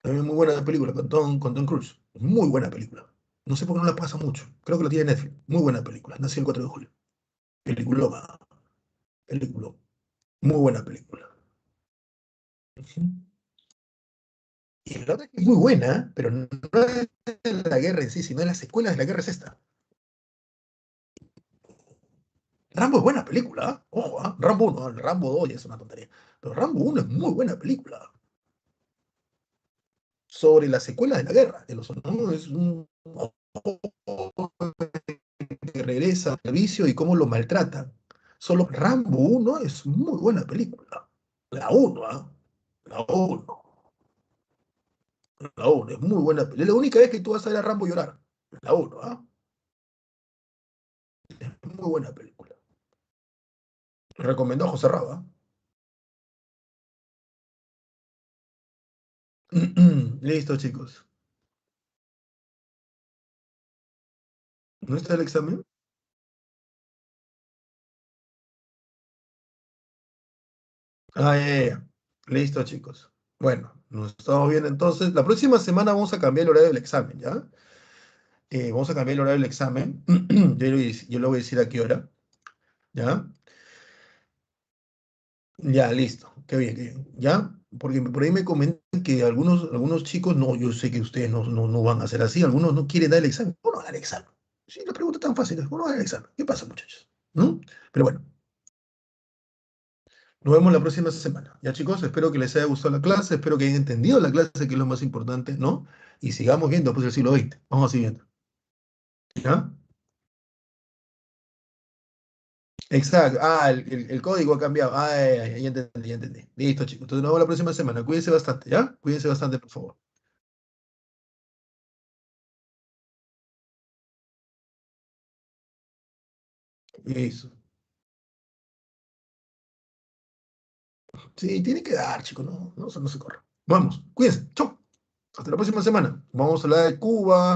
También muy buena película con Tom Cruise. Muy buena película. No sé por qué no la pasa mucho. Creo que la tiene Netflix. Muy buena película. Nacido el 4 de julio. Película. Película. Muy buena película. Ujú. Y la otra que es muy buena, pero no es la guerra en sí, sino la secuela de la guerra es esta. Rambo es buena película, ¿ah? Ojo, ¿ah? Rambo 1, Rambo 2 ya es una tontería. Pero Rambo 1 es muy buena película. Sobre la secuela de la guerra. ¿No? Es un que regresa al servicio y cómo lo maltratan. Solo Rambo 1 es muy buena película. La 1, ¿ah? La 1. La 1 es muy buena película. Es la única vez que tú vas a ver a Rambo llorar. La 1, ¿ah? Muy buena película. Recomendó a José Raba. Listo, chicos. ¿No está el examen? Ah, ya, ya. Listo, chicos. Bueno, nos estamos viendo entonces. La próxima semana vamos a cambiar el horario del examen, ¿ya? Vamos a cambiar el horario del examen. Yo le voy a decir a qué hora, ¿ya? Ya, listo. Qué bien, qué bien. ¿Ya? Porque por ahí me comentan que algunos chicos, no, yo sé que ustedes no van a hacer así, algunos no quieren dar el examen. ¿Cómo no dar el examen? Sí, la pregunta es tan fácil. ¿Cómo no dar el examen? ¿Qué pasa, muchachos? ¿No? Pero bueno, nos vemos la próxima semana. Ya, chicos, espero que les haya gustado la clase, espero que hayan entendido la clase, que es lo más importante, ¿no? Y sigamos viendo, pues, el siglo XX. Vamos siguiendo. ¿Ya? Exacto. Ah, el código ha cambiado. Ah, ya entendí, ya entendí. Listo, chicos. Entonces nos vemos la próxima semana. Cuídense bastante, ¿ya? Cuídense bastante, por favor. Eso. Sí, tiene que dar, chicos. No se corre. Vamos, cuídense. Chau. Hasta la próxima semana. Vamos a hablar de Cuba.